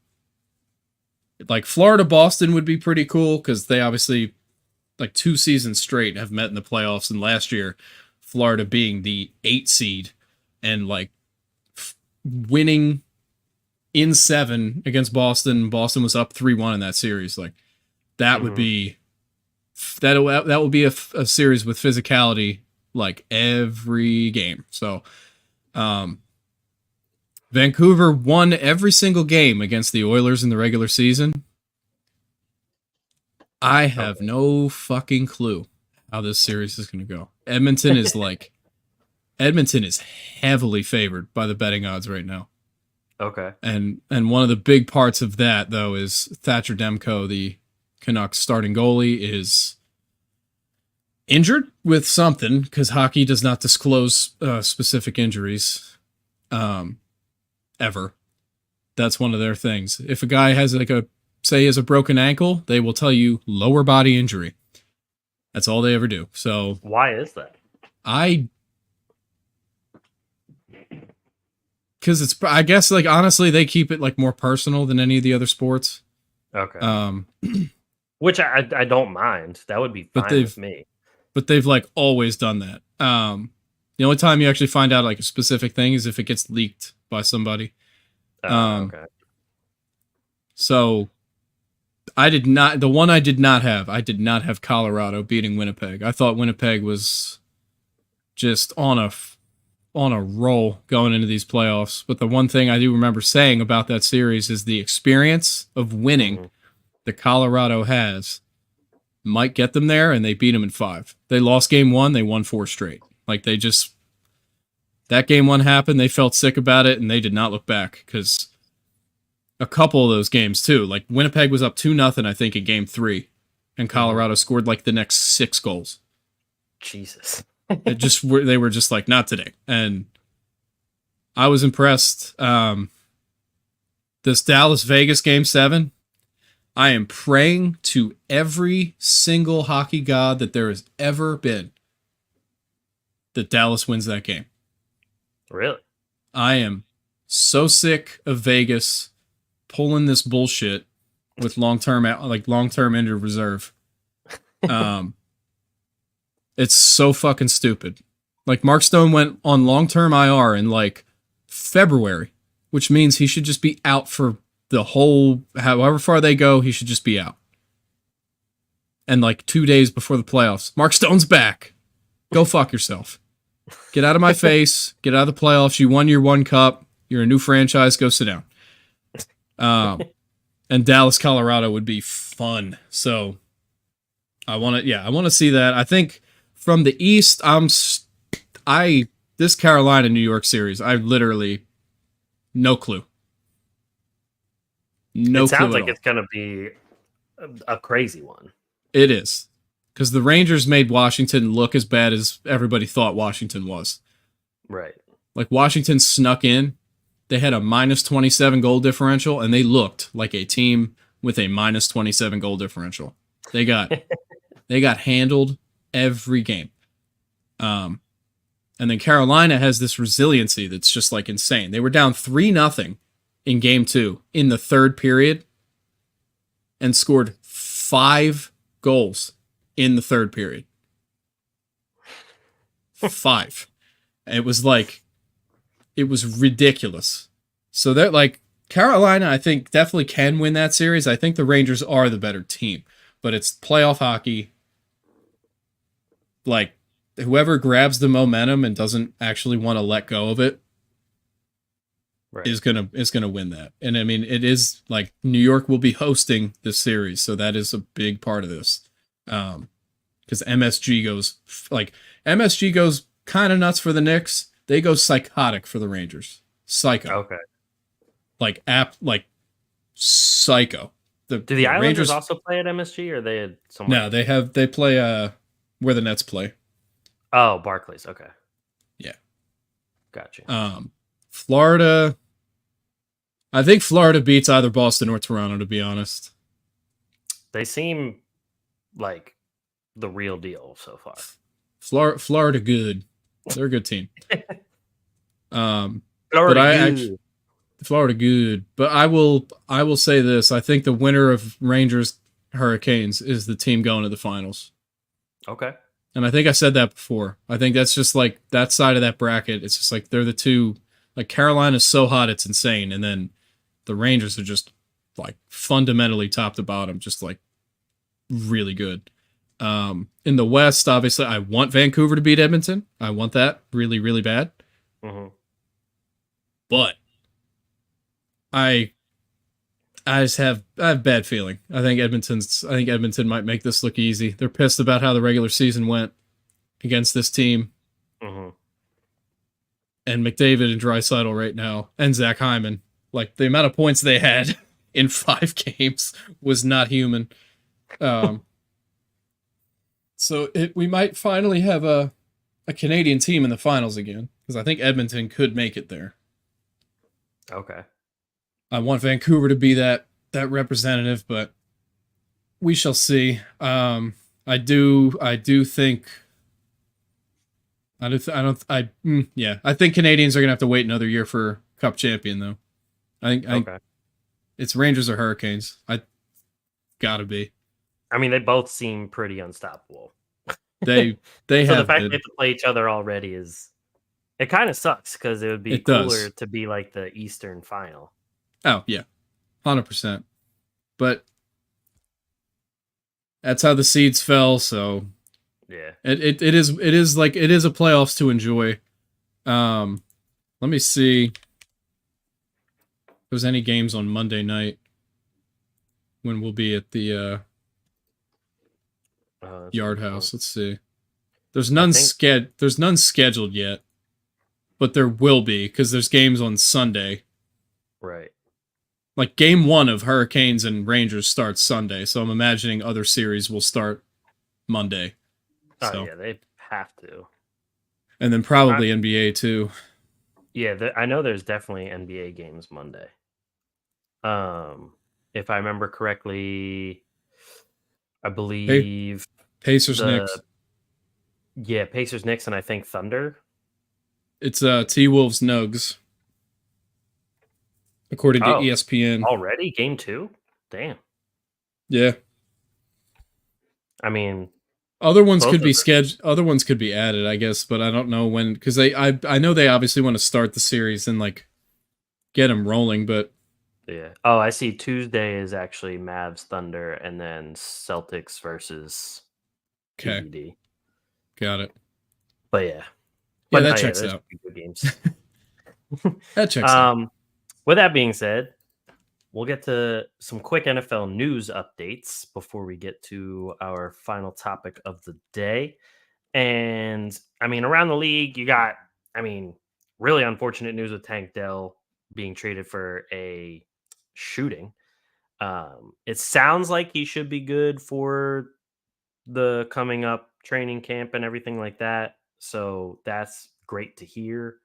B: Like Florida-Boston would be pretty cool because they obviously, like 2 seasons straight, have met in the playoffs. And last year, Florida being the 8 seed and like winning in 7 against Boston. Boston was up 3-1 in that series. Like that would be that will be a series with physicality like every game. So, Vancouver won every single game against the Oilers in the regular season. I have no fucking clue how this series is going to go. Edmonton is heavily favored by the betting odds right now.
A: Okay.
B: And one of the big parts of that, though, is Thatcher Demko, the Canucks starting goalie, is injured with something because hockey does not disclose specific injuries ever. That's one of their things. If a guy has like say he has a broken ankle, they will tell you lower body injury. That's all they ever do. So
A: why is that?
B: Because it's, I guess, like, honestly, they keep it like more personal than any of the other sports.
A: Okay. Which I don't mind. That would be fine with me.
B: But they've like always done that. The only time you actually find out like a specific thing is if it gets leaked by somebody.
A: Okay.
B: So I did not have Colorado beating Winnipeg. I thought Winnipeg was just on a roll going into these playoffs. But the one thing I do remember saying about that series is the experience of winning that Colorado has might get them there, and they beat them in 5. They lost game 1, they won 4 straight. Like that game 1 happened, they felt sick about it, and they did not look back, because a couple of those games too, like Winnipeg was up 2-0, I think, in game 3, and Colorado scored like the next 6 goals.
A: Jesus.
B: They were just like, not today. And I was impressed. This Dallas Vegas game 7, I am praying to every single hockey god that there has ever been that Dallas wins that game.
A: Really?
B: I am so sick of Vegas pulling this bullshit with long-term injured reserve. It's so fucking stupid. Like, Mark Stone went on long-term IR in like February, which means he should just be out for the whole, however far they go, he should just be out. And like 2 days before the playoffs, Mark Stone's back. Go fuck yourself. Get out of my face. Get out of the playoffs. You won your 1 cup. You're a new franchise. Go sit down. And Dallas, Colorado would be fun. So I want to see that. I think from the East, this Carolina New York series, I literally no clue.
A: It sounds like it's going to be a crazy one.
B: It is. Because the Rangers made Washington look as bad as everybody thought Washington was.
A: Right.
B: Like, Washington snuck in. They had a minus 27 goal differential, and they looked like a team with a minus 27 goal differential. They got handled every game. And then Carolina has this resiliency that's just like insane. They were down 3-0 in game 2 in the 3rd period and scored 5 goals in the 3rd period. 5. It was ridiculous. So that, like, Carolina, I think, definitely can win that series. I think the Rangers are the better team, but it's playoff hockey. Like, whoever grabs the momentum and doesn't actually want to let go of it is gonna win that. And I mean, it is like New York will be hosting this series, so that is a big part of this. Because MSG goes kind of nuts for the Knicks. They go psychotic for the Rangers. Psycho.
A: Okay.
B: Like psycho.
A: Do the Islanders Rangers also play at MSG, or they had somewhere?
B: No, they play where the Nets play.
A: Oh, Barclays. Okay.
B: Yeah.
A: Gotcha.
B: Florida. I think Florida beats either Boston or Toronto, to be honest.
A: They seem like the real deal so far.
B: Florida good. They're a good team. Florida good. But I will say this. I think the winner of Rangers Hurricanes is the team going to the finals.
A: Okay.
B: And I think I said that before. I think that's just like that side of that bracket. It's just like they're the two. Like, Carolina's so hot, it's insane. And then the Rangers are just like fundamentally top to bottom, just like really good. In the West, obviously, I want Vancouver to beat Edmonton. I want that really, really bad.
A: Mm-hmm.
B: But I have bad feeling. I think Edmonton might make this look easy. They're pissed about how the regular season went against this team.
A: Mm-hmm.
B: And McDavid and Draisaitl right now, and Zach Hyman, like, the amount of points they had in 5 games was not human. So we might finally have a Canadian team in the finals again, because I think Edmonton could make it there.
A: Okay.
B: I want Vancouver to be that representative, but we shall see. I think Canadians are gonna have to wait another year for Cup champion, though. I think it's Rangers or Hurricanes. Gotta be.
A: I mean, they both seem pretty unstoppable.
B: They
A: so
B: have
A: the fact they have to play each other already it kind of sucks, because it would be cooler to be like the Eastern final.
B: Oh yeah, 100%. But that's how the seeds fell. So
A: yeah,
B: it is a playoffs to enjoy. Let me see if there's any games on Monday night when we'll be at the Yard House. Let's see. There's none scheduled yet, but there will be, because there's games on Sunday.
A: Right.
B: Like game 1 of Hurricanes and Rangers starts Sunday, so I'm imagining other series will start Monday.
A: Oh
B: So,
A: yeah, they have to.
B: and then probably NBA too.
A: Yeah, I know there's definitely NBA games Monday. If I remember correctly, I
B: Hey,
A: believe
B: Pacers
A: the
B: Knicks.
A: Pacers Knicks and I think Thunder.
B: It's T Wolves Nugs, according to
A: Oh,
B: ESPN.
A: already game 2? Damn.
B: Yeah.
A: I mean,
B: Other ones
A: both
B: could
A: of
B: be
A: them.
B: scheduled. Other ones could be added, I guess, but I don't know when because I know they obviously want to start the series and like get them rolling. But
A: Yeah. Oh, I see. Tuesday is actually Mavs Thunder, and then Celtics versus
B: okay,
A: TBD.
B: got it.
A: But yeah,
B: Yeah,
A: but no,
B: that
A: yeah,
B: checks
A: there's
B: out.
A: good games.
B: That checks out.
A: um, with that being said, we'll get to some quick NFL news updates before we get to our final topic of the day. And I mean, around the league, you got, I mean, really unfortunate news with Tank Dell being traded for a shooting. It sounds like he should be good for the coming up training camp and everything like that. So that's great to hear.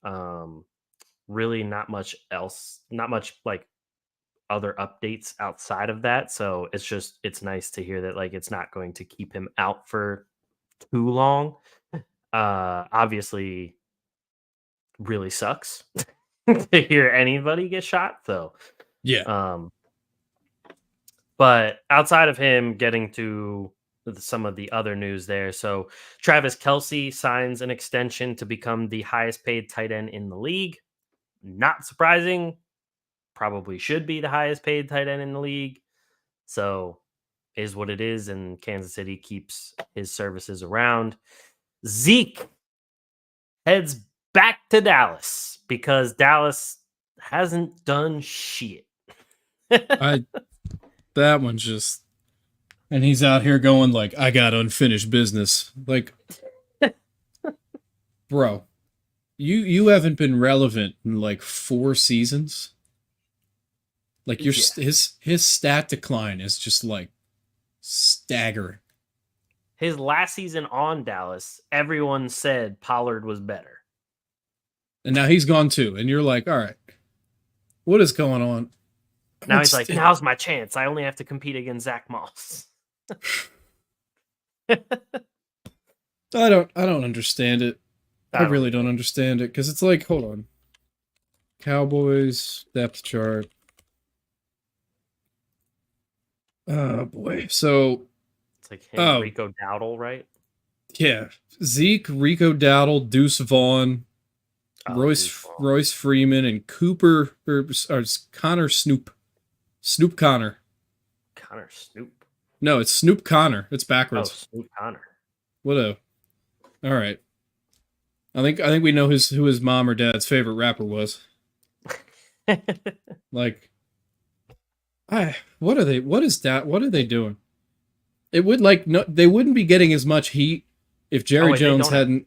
A: Um, really, not much else, not much like other updates outside of that. So it's nice to hear that like it's not going to keep him out for too long. Obviously, really sucks to hear anybody get shot. So,
B: Yeah,
A: um, but outside of him getting to some of the other news there, so Travis Kelsey signs an extension to become the highest paid tight end in the league. Not surprising, probably should be the highest paid tight end in the league. So, is what it is, and Kansas City keeps his services around. Zeke heads back to Dallas because Dallas hasn't done shit.
B: I that one's just and he's out here going like I got unfinished business. Like, bro, you haven't been relevant in like 4 seasons. Like your
A: Yeah.
B: his stat decline is just like staggering.
A: His last season on Dallas, everyone said Pollard was better.
B: And now he's gone too. And you're like, all right, what is going on?
A: Now he's
B: What's
A: like, now's my chance. I only have to compete against Zach Moss.
B: I don't understand it. I
A: I don't
B: really don't
A: either.
B: understand it because it's like, hold on, Cowboys depth chart. Oh boy. So,
A: It's like him and
B: oh
A: Rico Dowdle, right?
B: yeah, Zeke, Rico Dowdle, Deuce Vaughn,
A: Oh, dude.
B: Royce Freeman, and Cooper or Connor Snoop Connor.
A: Connor Snoop.
B: No, it's Snoop Connor. It's
A: Oh,
B: backwards.
A: Snoop Connor.
B: What a. All right. I think we know who his mom or dad's favorite rapper was. Like, what are they? What is that? What are they doing? It would like no, they wouldn't be getting as much heat if
A: Oh,
B: Jerry
A: wait, they
B: Jones
A: don't have.
B: hadn't.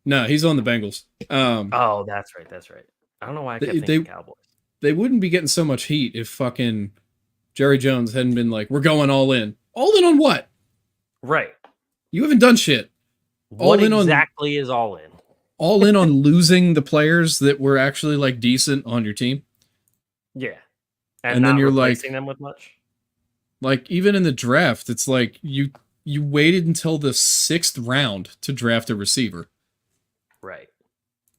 B: No, he's on the Bengals.
A: Oh, that's right. That's right. I don't know why I kept
B: They
A: thinking
B: they,
A: Cowboys.
B: they wouldn't be getting so much heat if fucking Jerry Jones hadn't been like, we're going all in. All in on what?
A: Right.
B: You haven't done shit.
A: What
B: All in on
A: exactly is all in?
B: losing the players that were actually like decent on your team.
A: Yeah. And
B: And then
A: not
B: you're
A: replacing
B: like
A: them with much?
B: even in the draft, it's like you waited until the 6th round to draft a receiver,
A: Right.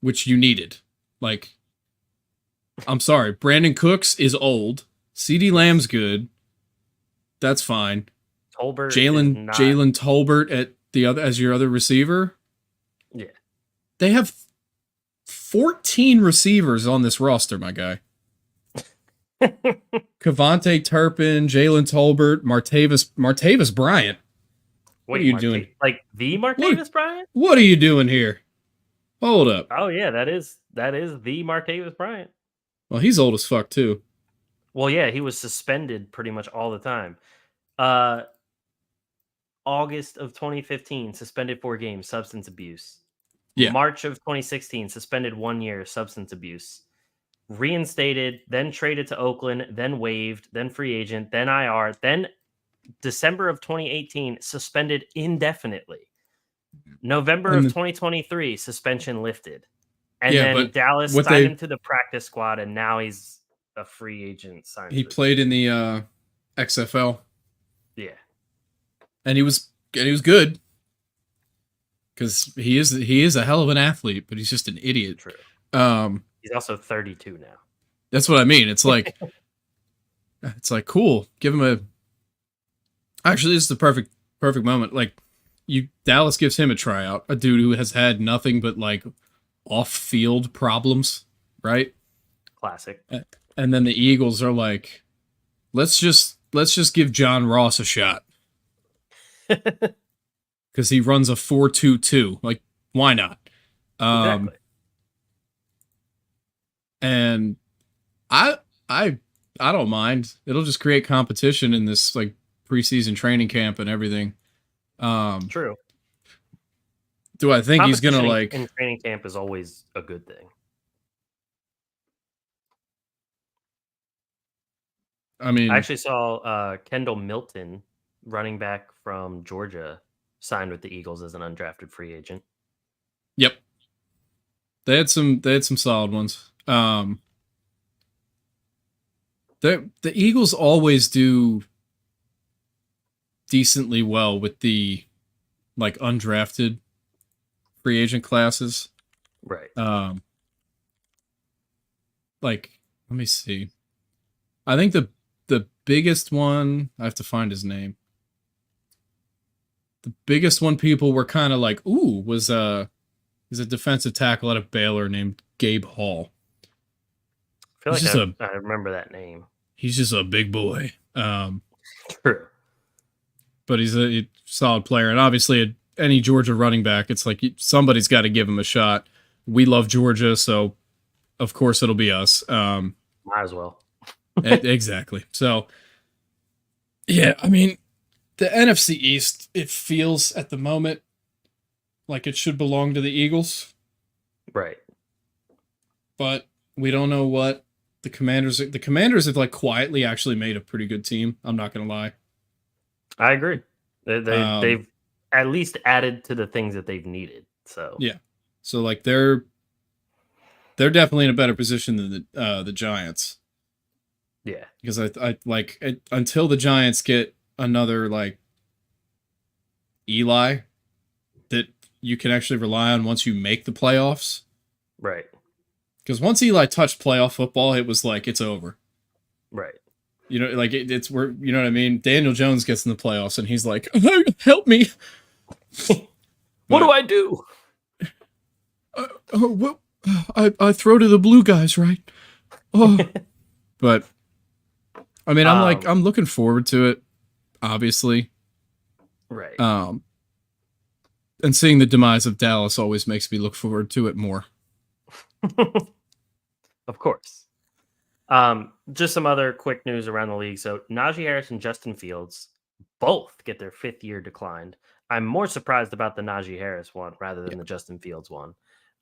B: which you needed. Like, I'm sorry, Brandon Cooks is old. CD Lamb's good. That's fine.
A: Tolbert is
B: Jalen
A: not.
B: Jalen Tolbert at the other as your other receiver.
A: Yeah.
B: They have 14 receivers on this roster, my guy. Cavante Turpin, Jalen Tolbert, Martavis Bryant. What are
A: Wait,
B: you doing?
A: like the
B: What
A: Martavis Bryant?
B: what are you doing here? Hold up.
A: Oh yeah, that is the Martavis Bryant.
B: Well, he's old as fuck too.
A: Well, yeah, he was suspended pretty much all the time. Uh August of 2015, suspended 4 games, substance abuse.
B: Yeah.
A: March of 2016, suspended 1 year, substance abuse. reinstated, then traded to Oakland, then waived, then free agent, then IR, then December of 2018 suspended indefinitely. November of
B: And
A: 2023 suspension lifted. And
B: yeah,
A: then
B: but
A: Dallas
B: what
A: signed
B: they
A: him to the practice squad, and now he's a free agent signed
B: he
A: for the team.
B: played in the XFL,
A: Yeah.
B: and he was good because he is a hell of an athlete, but he's just an idiot.
A: True. He's also 32 now.
B: That's what I mean. It's like cool. Give him a. Actually, this is the perfect moment. Like, Dallas gives him a tryout. A dude who has had nothing but like off-field problems, right?
A: Classic.
B: And then the Eagles are like, let's just give John Ross a shot because he runs a 4.22. Like, why not?
A: Exactly.
B: And I don't mind. It'll just create competition in this like preseason training camp and everything.
A: True.
B: Do I think he's gonna like
A: in training camp is always a good thing.
B: I mean,
A: I actually saw Kendall Milton, running back from Georgia, signed with the Eagles as an undrafted free agent.
B: Yep. They had some solid ones. The Eagles always do decently well with the like undrafted free agent classes.
A: Right.
B: Like, let me see. I think the biggest one, I have to find his name. The biggest one people were kind of like, ooh, was he's a defensive tackle out of Baylor named Gabe Hall.
A: I feel like I remember that name.
B: He's just a big boy.
A: True.
B: But he's a solid player. And obviously, any Georgia running back, it's like somebody's got to give him a shot. We love Georgia, so of course it'll be us.
A: Might as well.
B: Exactly. So, yeah, I mean, the NFC East, it feels at the moment like it should belong to the Eagles.
A: Right.
B: But we don't know what the Commanders have like quietly actually made a pretty good team. I'm not going to lie.
A: I agree. They've at least added to the things that they've needed. So
B: yeah. So like they're definitely in a better position than the Giants.
A: Yeah.
B: Because I like until the Giants get another like Eli that you can actually rely on once you make the playoffs.
A: Right.
B: Because once Eli touched playoff football, it was like it's over.
A: Right.
B: You know, like it's where, you know what I mean? Daniel Jones gets in the playoffs and he's like, help me.
A: What do I do?
B: I throw to the blue guys, right? Oh, but I mean, I'm looking forward to it, obviously.
A: Right.
B: And seeing the demise of Dallas always makes me look forward to it more.
A: Of course. Just some other quick news around the league. So Najee Harris and Justin Fields both get their 5th year declined. I'm more surprised about the Najee Harris one rather than the Justin Fields one.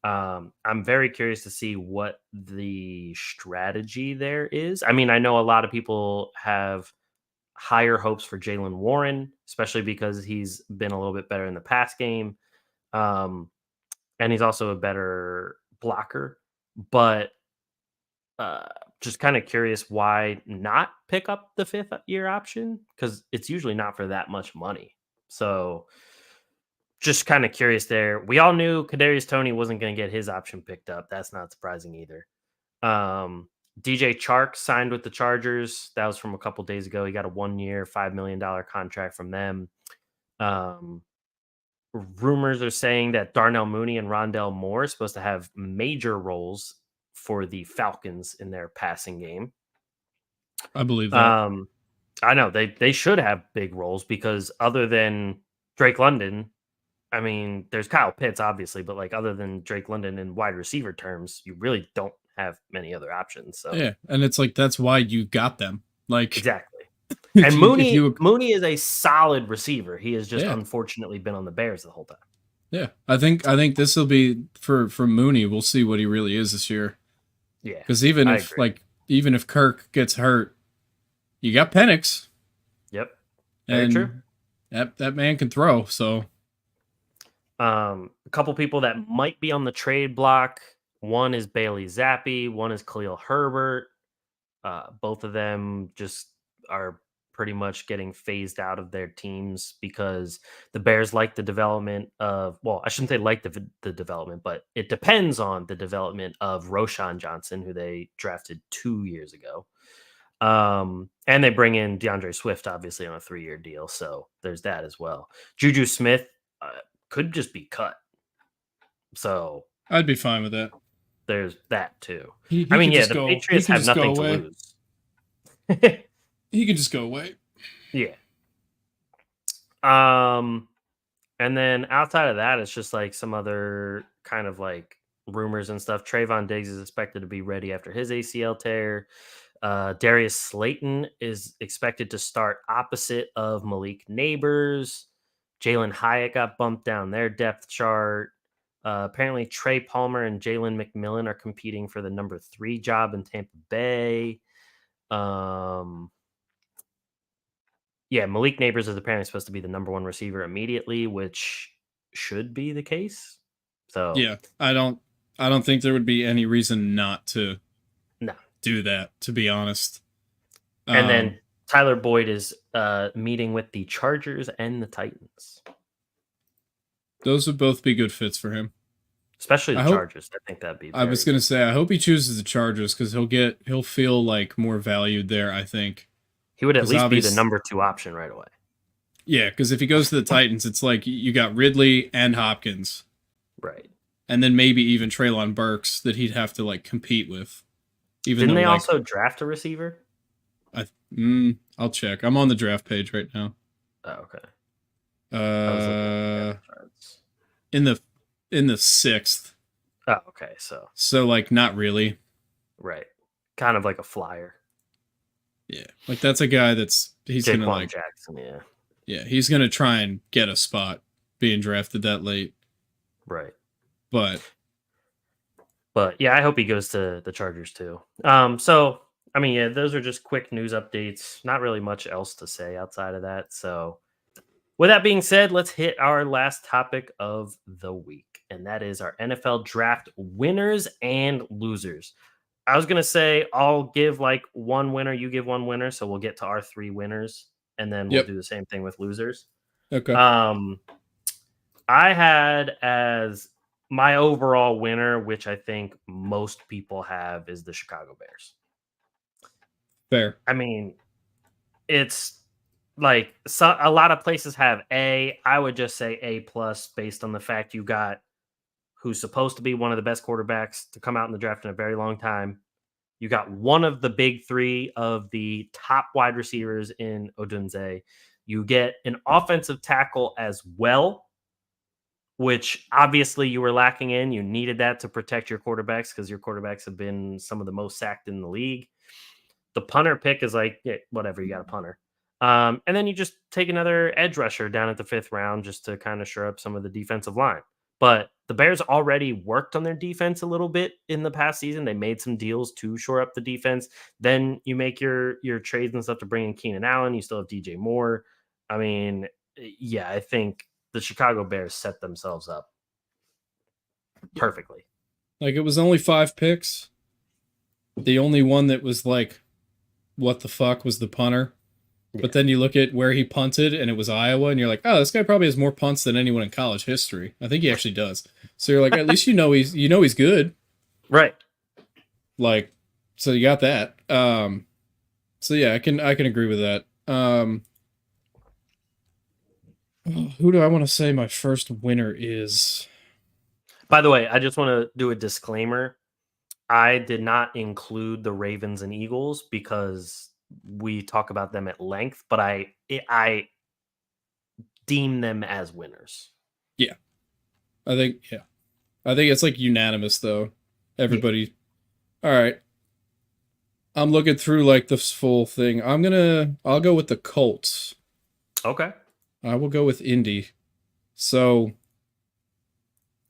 A: I'm very curious to see what the strategy there is. I mean, I know a lot of people have higher hopes for Jaylen Warren, especially because he's been a little bit better in the pass game. And he's also a better blocker. But just kind of curious why not pick up the 5th year option, because it's usually not for that much money. So just kind of curious there. We all knew Kadarius Toney wasn't going to get his option picked up. That's not surprising either. DJ Chark signed with the Chargers. That was from a couple days ago. He got a 1-year, $5 million contract from them. Rumors are saying that Darnell Mooney and Rondell Moore are supposed to have major roles for the Falcons in their passing game.
B: I believe that.
A: I know they should have big roles because other than Drake London, I mean, there's Kyle Pitts, obviously, but like other than Drake London in wide receiver terms, you really don't have many other options. So
B: yeah, and it's like that's why you got them. Like
A: exactly. And Mooney is a solid receiver. He has just unfortunately been on the Bears the whole time.
B: Yeah, I think this will be for Mooney. We'll see what he really is this year.
A: Yeah,
B: Because even
A: I
B: if
A: agree.
B: even if Kirk gets hurt, you got Penix,
A: Yep, very true.
B: and that man can throw. So
A: A couple people that might be on the trade block. One is Bailey Zappi. One is Khalil Herbert. Both of them just are pretty much getting phased out of their teams because the Bears like the development of, well, I shouldn't say like the development, but it depends on the development of Roshan Johnson, who they drafted 2 years ago. And they bring in DeAndre Swift, obviously, on a 3-year deal. So there's that as well. Juju Smith could just be cut. So
B: I'd be fine with that.
A: there's that too. I
B: He
A: mean,
B: could
A: yeah,
B: just
A: the
B: go. He
A: Patriots
B: could
A: have
B: just go
A: nothing to
B: away.
A: lose.
B: He could just go away.
A: Yeah. And then outside of that, it's just like some other kind of like rumors and stuff. Trayvon Diggs is expected to be ready after his ACL tear. Darius Slayton is expected to start opposite of Malik Neighbors. Jalen Hyatt got bumped down their depth chart. Apparently, Trey Palmer and Jalen McMillan are competing for the number 3 job in Tampa Bay. Yeah, Malik Neighbors is apparently supposed to be the number 1 receiver immediately, which should be the case. So
B: Yeah, I don't think there would be any reason not to
A: no.
B: do that. To be honest,
A: And then Tyler Boyd is meeting with the Chargers and the Titans,
B: those would both be good fits for him.
A: especially the
B: I hope.
A: Chargers. I think that'd be
B: I
A: very
B: was gonna
A: good.
B: say I hope he chooses the Chargers because he'll feel like more valued there. I think
A: He would at
B: because
A: least be the
B: obviously,
A: number 2 option right away.
B: yeah, because if he goes to the Titans, it's like you got Ridley and Hopkins,
A: Right.
B: and then maybe even Treylon Burks that he'd have to like compete with. Even
A: Didn't
B: though
A: they
B: like
A: also draft a receiver?
B: I'll check. I'm on the draft page right now.
A: Oh, okay. I was looking at the
B: Uh,
A: depth charts.
B: in the sixth.
A: Oh, okay. So,
B: So like not really.
A: right. Kind of like a flyer.
B: Yeah, like that's a guy he's gonna
A: Jaquan
B: like
A: Jackson, yeah.
B: yeah he's gonna try and get a spot being drafted that late.
A: Right.
B: But
A: yeah, I hope he goes to the Chargers too. So I mean, yeah, those are just quick news updates. Not really much else to say outside of that. So with that being said, let's hit our last topic of the week, and that is our NFL draft winners and losers. I was gonna say I'll give like one winner, you give one winner, so we'll get to our 3 winners, and then we'll
B: yep.
A: do the same thing with losers.
B: Okay.
A: Um, I had as my overall winner, which I think most people have, is the Chicago Bears.
B: Fair.
A: I mean, it's like a lot of places have A. I would just say A plus based on the fact you got who's supposed to be one of the best quarterbacks to come out in the draft in a very long time. You got one of the big 3 of the top wide receivers in Odunze. You get an offensive tackle as well, which obviously you were lacking in. You needed that to protect your quarterbacks because your quarterbacks have been some of the most sacked in the league. The punter pick is like, yeah, whatever, you got a punter. And then you just take another edge rusher down at the 5th round just to kind of shore up some of the defensive line. But the Bears already worked on their defense a little bit in the past season. They made some deals to shore up the defense. Then you make your trades and stuff to bring in Keenan Allen. You still have DJ Moore. I mean, yeah, I think the Chicago Bears set themselves up perfectly.
B: Like it was only 5 picks. The only one that was like, what the fuck was the punter?
A: Yeah.
B: But then you look at where he punted and it was Iowa, and you're like, oh, this guy probably has more punts than anyone in college history. I think he actually does. So you're like, at least he's good.
A: Right.
B: Like, so you got that. So yeah, I can agree with that. Who do I want to say my first winner is?
A: By the way, I just want to do a disclaimer. I did not include the Ravens and Eagles because we talk about them at length, but I deem them as winners.
B: Yeah. I think it's like unanimous though. Everybody. Yeah. All right. I'm looking through like this full thing. I'll go with the Colts.
A: Okay.
B: I will go with Indy. So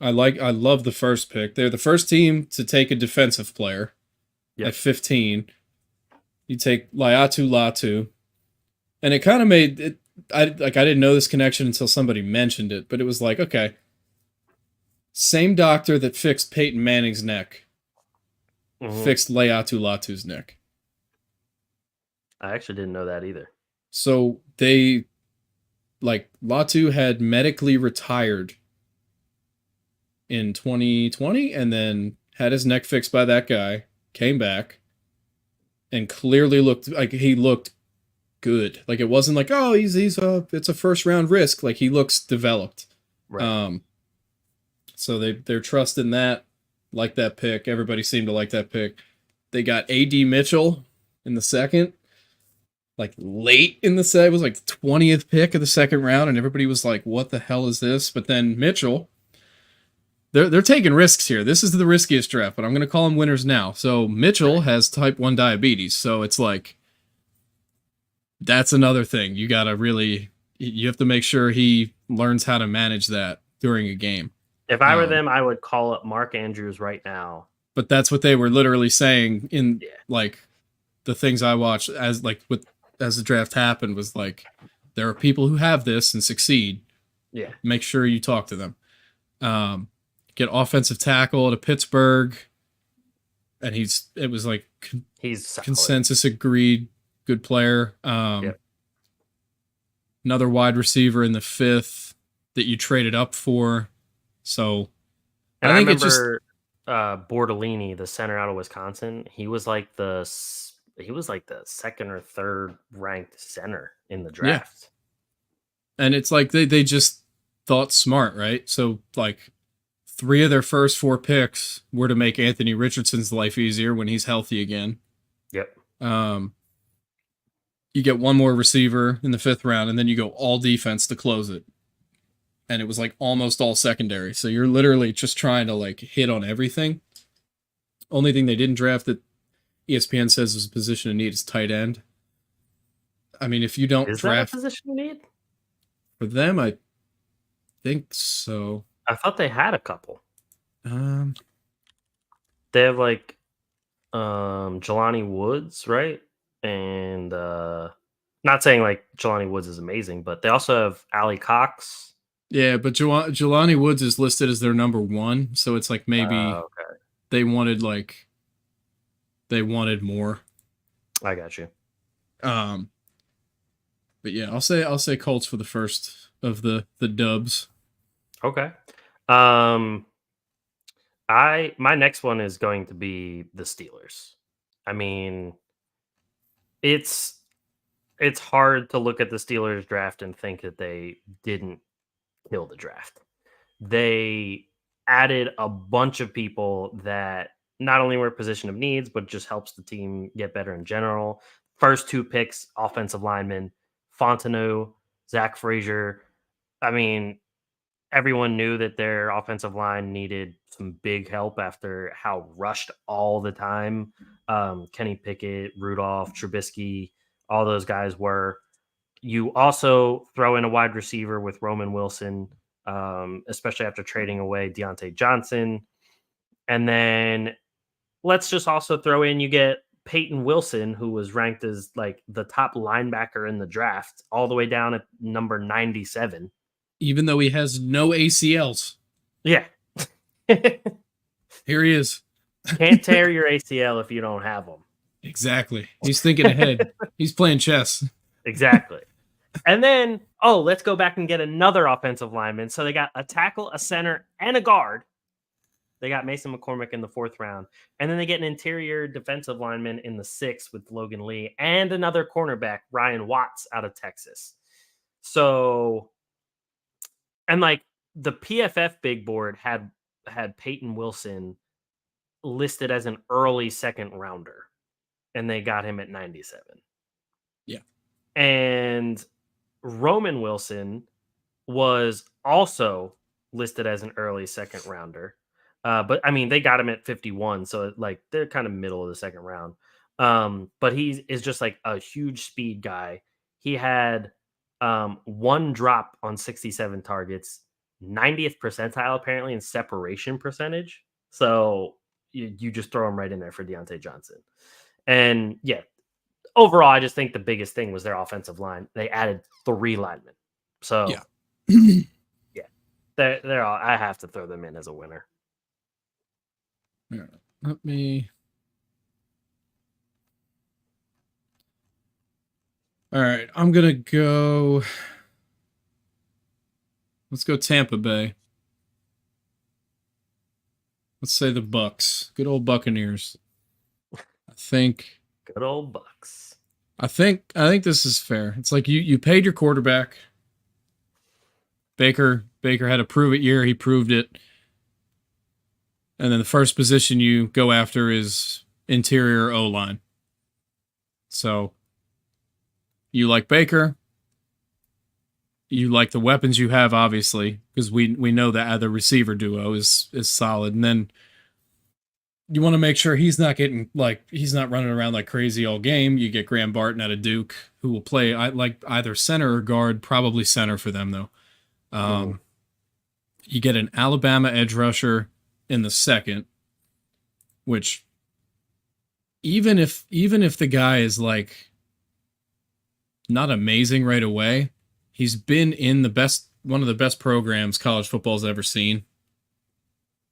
B: I love the first pick. They're the first team to take a defensive player. at 15. You take Laiatu Latu, and it kind of made it. I didn't know this connection until somebody mentioned it, but it was like, okay, same doctor that fixed Peyton Manning's neck fixed Laiatu Latu's neck.
A: I actually didn't know that either.
B: So they, like, Latu had medically retired in 2020 and then had his neck fixed by that guy, came back, and clearly looked like he looked good. Like, it wasn't like, oh, it's a first round risk. Like, he looks developed.
A: Right.
B: So they're trusting that, like that pick. Everybody seemed to like that pick. They got A.D. Mitchell in the second, like late in the set. It was like the 20th pick of the second round, and everybody was like, what the hell is this? But then Mitchell, they're taking risks here. This is the riskiest draft, but I'm going to call them winners now. So Mitchell has type 1 diabetes, so it's like, that's another thing. You have to make sure he learns how to manage that during a game.
A: If I were them, I would call up Mark Andrews right now.
B: But that's what they were literally saying in like the things I watched as the draft happened, was like, there are people who have this and succeed.
A: Yeah.
B: Make sure you talk to them. Get offensive tackle to Pittsburgh. And it was like
A: he's solid.
B: Consensus agreed. Good player. Another wide receiver in the 5th that you traded up for. So
A: and I think it's just Bordellini, the center out of Wisconsin. He was like the second or third ranked center in the draft.
B: Yeah. And it's like they just thought smart, right? So like 3 of their first 4 picks were to make Anthony Richardson's life easier when he's healthy again.
A: Yep.
B: You get one more receiver in the 5th round, and then you go all defense to close it. And it was like almost all secondary. So you're literally just trying to like hit on everything. Only thing they didn't draft that ESPN says is a position of need is tight end. I mean, if you don't draft
A: that a position of need
B: for them, I think so.
A: I thought they had a couple.
B: They
A: have like Jelani Woods, right? And not saying like Jelani Woods is amazing, but they also have Ali Cox.
B: Yeah, but Jelani Woods is listed as their number 1, so it's like maybe they wanted more.
A: I got you.
B: But yeah, I'll say Colts for the first of the dubs.
A: Okay. My next one is going to be the Steelers. I mean, it's hard to look at the Steelers draft and think that they didn't kill the draft. They added a bunch of people that not only were position of needs, but just helps the team get better in general. First 2 picks, offensive linemen, Fontenot, Zach Frazier. I mean, everyone knew that their offensive line needed some big help after how rushed all the time Kenny Pickett, Rudolph, Trubisky, all those guys were. You also throw in a wide receiver with Roman Wilson, especially after trading away Deontay Johnson. And then let's just also throw in, you get Peyton Wilson, who was ranked as like the top linebacker in the draft, all the way down at number 97.
B: Even though he has no ACLs.
A: Yeah.
B: Here he is.
A: Can't tear your ACL if you don't have them.
B: Exactly. He's thinking ahead. He's playing chess.
A: Exactly. And then, let's go back and get another offensive lineman. So they got a tackle, a center, and a guard. They got Mason McCormick in the 4th round. And then they get an interior defensive lineman in the 6th with Logan Lee and another cornerback, Ryan Watts, out of Texas. So, and like the PFF big board had Peyton Wilson listed as an early 2nd rounder, and they got him at 97.
B: Yeah.
A: And Roman Wilson was also listed as an early 2nd rounder. But I mean, they got him at 51. So like they're kind of middle of the 2nd round. But he is just like a huge speed guy. He had 1 drop on 67 targets, 90th percentile apparently in separation percentage. So you just throw him right in there for Deontay Johnson. And yeah, overall, I just think the biggest thing was their offensive line. They added 3 linemen. So
B: Yeah.
A: yeah, they're all, I have to throw them in as a winner.
B: Yeah. Let me. All right, I'm gonna go. Let's go Tampa Bay. Let's say the Bucks. Good old Buccaneers. I think.
A: Good old Bucks.
B: I think this is fair. It's like you paid your quarterback. Baker had a prove it year. He proved it. And then the first position you go after is interior O-line. So you like Baker. You like the weapons you have, obviously, because we know that the receiver duo is solid. And then you want to make sure he's not running around like crazy all game. You get Graham Barton out of Duke, who will play like either center or guard, probably center for them though. You get an Alabama edge rusher in the second, which even if the guy is like not amazing right away, he's been in one of the best programs college football's ever seen.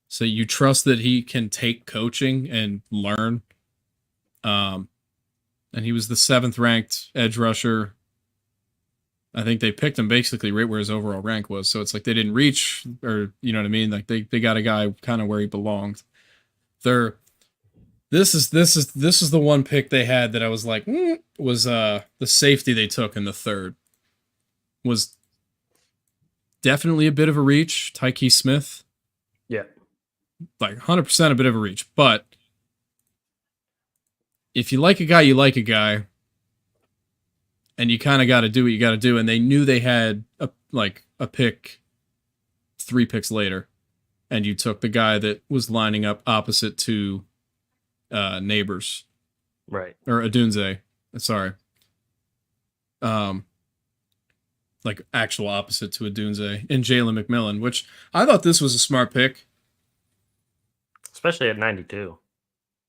B: So you trust that he can take coaching and learn. And he was the 7th ranked edge rusher. I think they picked him basically right where his overall rank was. So it's like they didn't reach, or you know what I mean? Like they got a guy kind of where he belonged. This is the one pick they had that I was like, was the safety they took in the 3rd. Was definitely a bit of a reach, Tyke Smith.
A: Yeah.
B: Like 100% a bit of a reach. But if you like a guy, you like a guy. And you kind of got to do what you got to do. And they knew they had a pick 3 picks later. And you took the guy that was lining up opposite to Neighbors.
A: Right.
B: Or Adunze. Sorry. Like actual opposite to Adunze. And Jalen McMillan, which I thought this was a smart pick.
A: Especially at 92.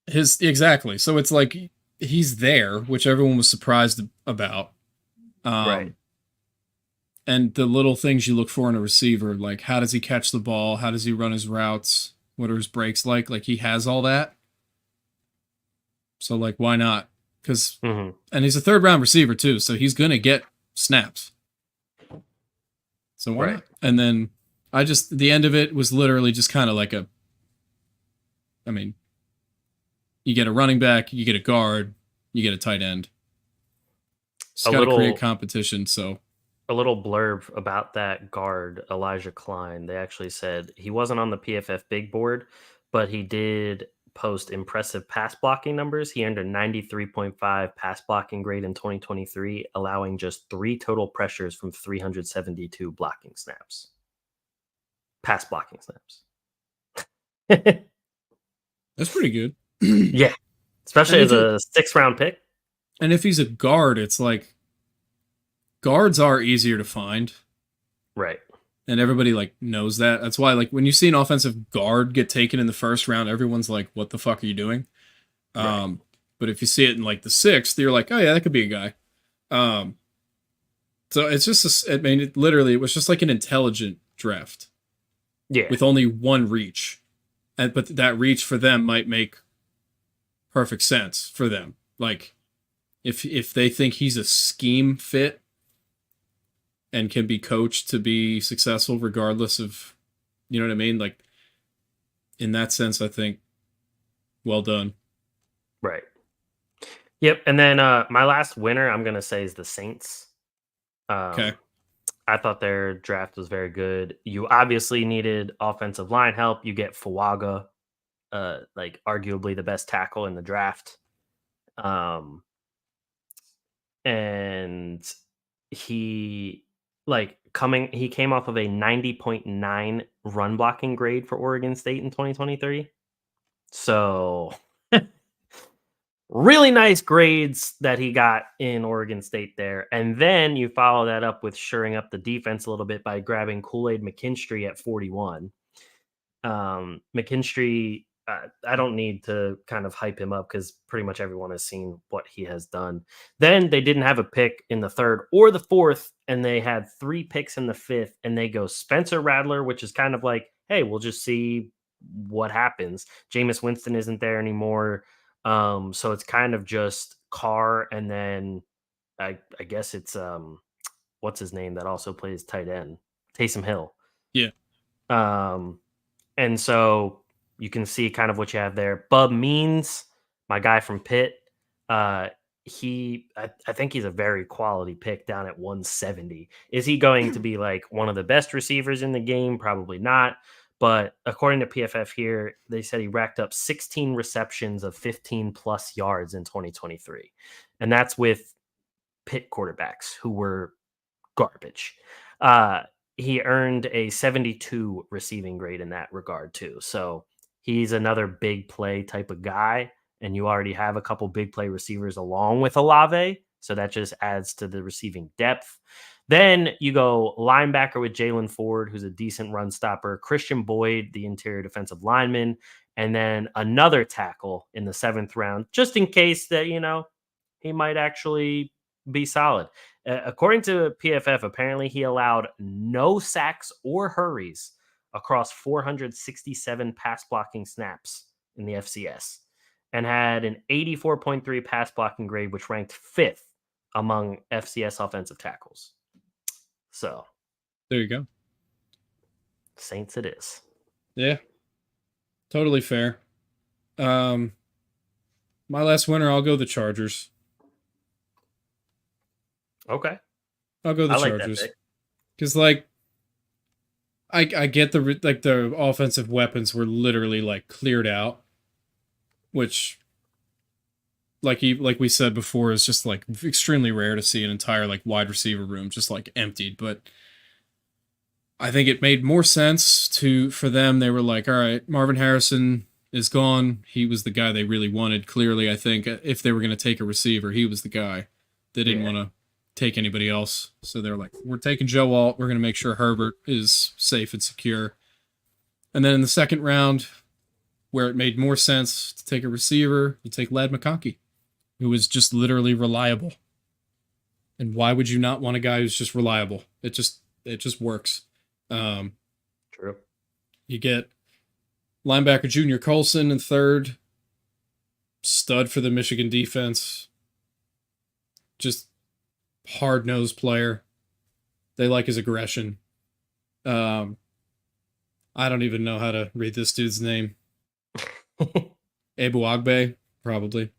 B: Exactly. So it's like he's there, which everyone was surprised about.
A: Right.
B: And the little things you look for in a receiver, like how does he catch the ball? How does he run his routes? What are his breaks like? Like he has all that. So like, why not? Because and he's a 3rd round receiver too, so he's gonna get snaps. So why not? And then the end of it was literally just kind of like you get a running back, you get a guard, you get a tight end. It's got to create competition. So
A: a little blurb about that guard, Elijah Klein. They actually said he wasn't on the PFF big board, but he did post impressive pass blocking numbers. He earned a 93.5 pass blocking grade in 2023, allowing just 3 total pressures from 372 blocking snaps. Pass blocking snaps.
B: That's pretty good.
A: Yeah. Especially as a 6th round pick.
B: And if he's a guard, it's like guards are easier to find.
A: Right.
B: And everybody like knows that. That's why like when you see an offensive guard get taken in the 1st round, everyone's like, what the fuck are you doing? Right. But if you see it in like the 6th, you're like, oh yeah, that could be a guy. So it's just, it was just like an intelligent draft.
A: Yeah.
B: With only 1 reach. But that reach for them might make perfect sense for them. Like if they think he's a scheme fit and can be coached to be successful regardless of, you know what I mean? Like in that sense, I think well done.
A: Right. Yep. And then my last winner, I'm going to say, is the Saints.
B: Okay.
A: I thought their draft was very good. You obviously needed offensive line help. You get Fuaga, like arguably the best tackle in the draft. And he came off of a 90.9 run blocking grade for Oregon State in 2023. So really nice grades that he got in Oregon State there. And then you follow that up with shoring up the defense a little bit by grabbing Kool-Aid McKinstry at 41. McKinstry I don't need to kind of hype him up because pretty much everyone has seen what he has done. Then they didn't have a pick in the third or the fourth, and they had 3 picks in the fifth, and they go Spencer Rattler, which is kind of like, hey, we'll just see what happens. Jameis Winston isn't there anymore. So it's kind of just Carr, and then I guess it's what's his name that also plays tight end, Taysom Hill.
B: Yeah.
A: And so you can see kind of what you have there. Bub Means, my guy from Pitt, I think he's a very quality pick down at 170. Is he going to be like one of the best receivers in the game? Probably not. But according to PFF here, they said he racked up 16 receptions of 15 plus yards in 2023. And that's with Pitt quarterbacks who were garbage. He earned a 72 receiving grade in that regard too. So he's another big play type of guy, and you already have a couple big play receivers along with Olave, so that just adds to the receiving depth. Then you go linebacker with Jalen Ford, who's a decent run stopper, Christian Boyd, the interior defensive lineman, and then another tackle in the 7th round, just in case that, he might actually be solid. According to PFF, apparently he allowed no sacks or hurries across 467 pass blocking snaps in the FCS and had an 84.3 pass blocking grade, which ranked 5th among FCS offensive tackles. So
B: there you go.
A: Saints it is.
B: Yeah. Totally fair. My last winner, I'll go the Chargers.
A: Okay.
B: I'll go the Chargers. Because, like, I get the offensive weapons were literally, like, cleared out, which, like we said before, is just, like, extremely rare to see an entire, like, wide receiver room just, like, emptied. But I think it made more sense for them. They were like, all right, Marvin Harrison is gone. He was the guy they really wanted. Clearly, I think if they were going to take a receiver, he was the guy. They didn't want to take anybody else. So they're like, we're taking Joe Alt. We're going to make sure Herbert is safe and secure. And then in the second round, where it made more sense to take a receiver, you take Ladd McConkey, who is just literally reliable. And why would you not want a guy who's just reliable? It just works.
A: True.
B: You get linebacker Junior Colson in third. Stud for the Michigan defense. Just hard-nosed player. They like his aggression. I don't even know how to read this dude's name. Abu Agbe, probably.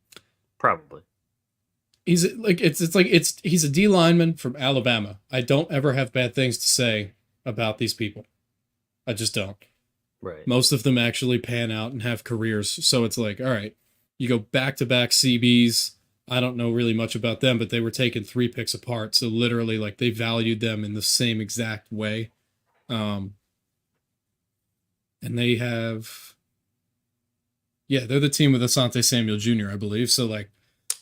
B: He's a D lineman from Alabama. I don't ever have bad things to say about these people. I just don't.
A: Right.
B: Most of them actually pan out and have careers. So it's like, all right, you go back-to-back CBs. I don't know really much about them, but they were taken 3 picks apart. So literally, like, they valued them in the same exact way. And they have, they're the team with Asante Samuel Jr., I believe. So, like,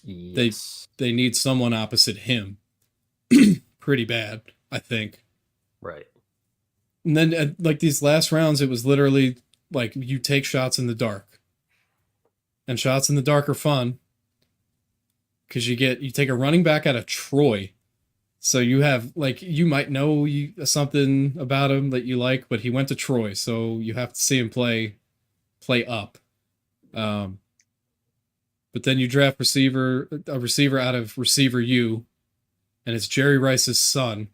A: yes.
B: they need someone opposite him pretty bad, I think.
A: Right.
B: And then, like, these last rounds, it was literally, like, you take shots in the dark. And shots in the dark are fun. Because you take a running back out of Troy. So you have, like, you might know something about him that you like, but he went to Troy. So you have to see him play up. But then you draft a receiver out of Receiver U, and it's Jerry Rice's son.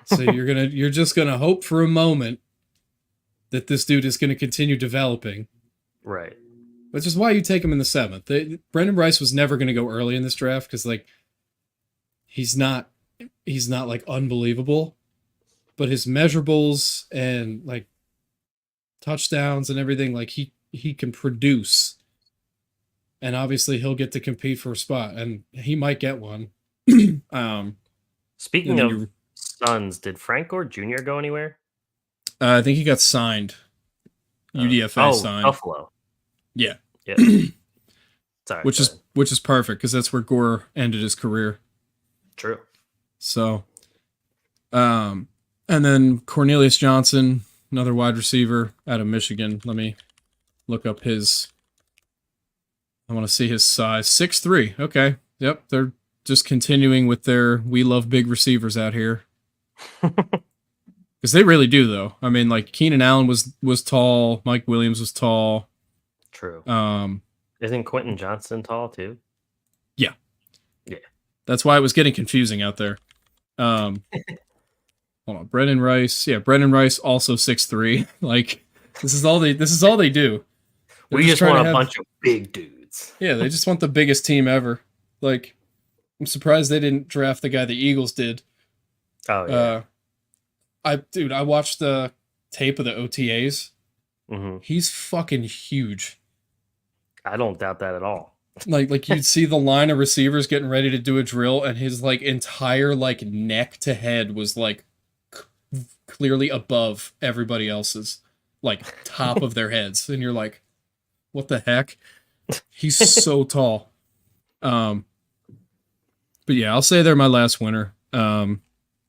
B: So you're just gonna hope for a moment that this dude is gonna continue developing.
A: Right.
B: Which is why you take him in the 7th. Brendan Rice was never gonna go early in this draft because, like, he's not like unbelievable, but his measurables and, like, touchdowns and everything, like, he can produce. And obviously he'll get to compete for a spot, and he might get one.
A: Speaking of sons, did Frank Gore Jr. go anywhere?
B: I think he got signed. UDFA signed.
A: Buffalo.
B: Yeah.
A: Sorry,
B: which is perfect because that's where Gore ended his career.
A: True.
B: So, and then Cornelius Johnson, another wide receiver out of Michigan. Let me look up his. I want to see his size. 6'3". Okay. Yep. They're just continuing with their we love big receivers out here. Because they really do, though. I mean, like Keenan Allen was tall. Mike Williams was tall.
A: True.
B: Um,
A: Isn't Quentin Johnston tall too?
B: Yeah.
A: Yeah.
B: That's why it was getting confusing out there. Hold on. Brendan Rice. Yeah, Brendan Rice also 6'3". Like this is all they do. They're
A: We just
B: trying
A: want
B: to
A: a
B: have,
A: bunch of big dudes.
B: Yeah, they just want the biggest team ever. Like, I'm surprised they didn't draft the guy the Eagles did.
A: Oh yeah.
B: I watched the tape of the OTAs.
A: Mm-hmm.
B: He's fucking huge.
A: I don't doubt that at all.
B: Like you'd see the line of receivers getting ready to do a drill, and his like entire like neck to head was like clearly above everybody else's, like top of their heads, and you're like, what the heck? He's so tall. But yeah, I'll say they're my last winner. Cool.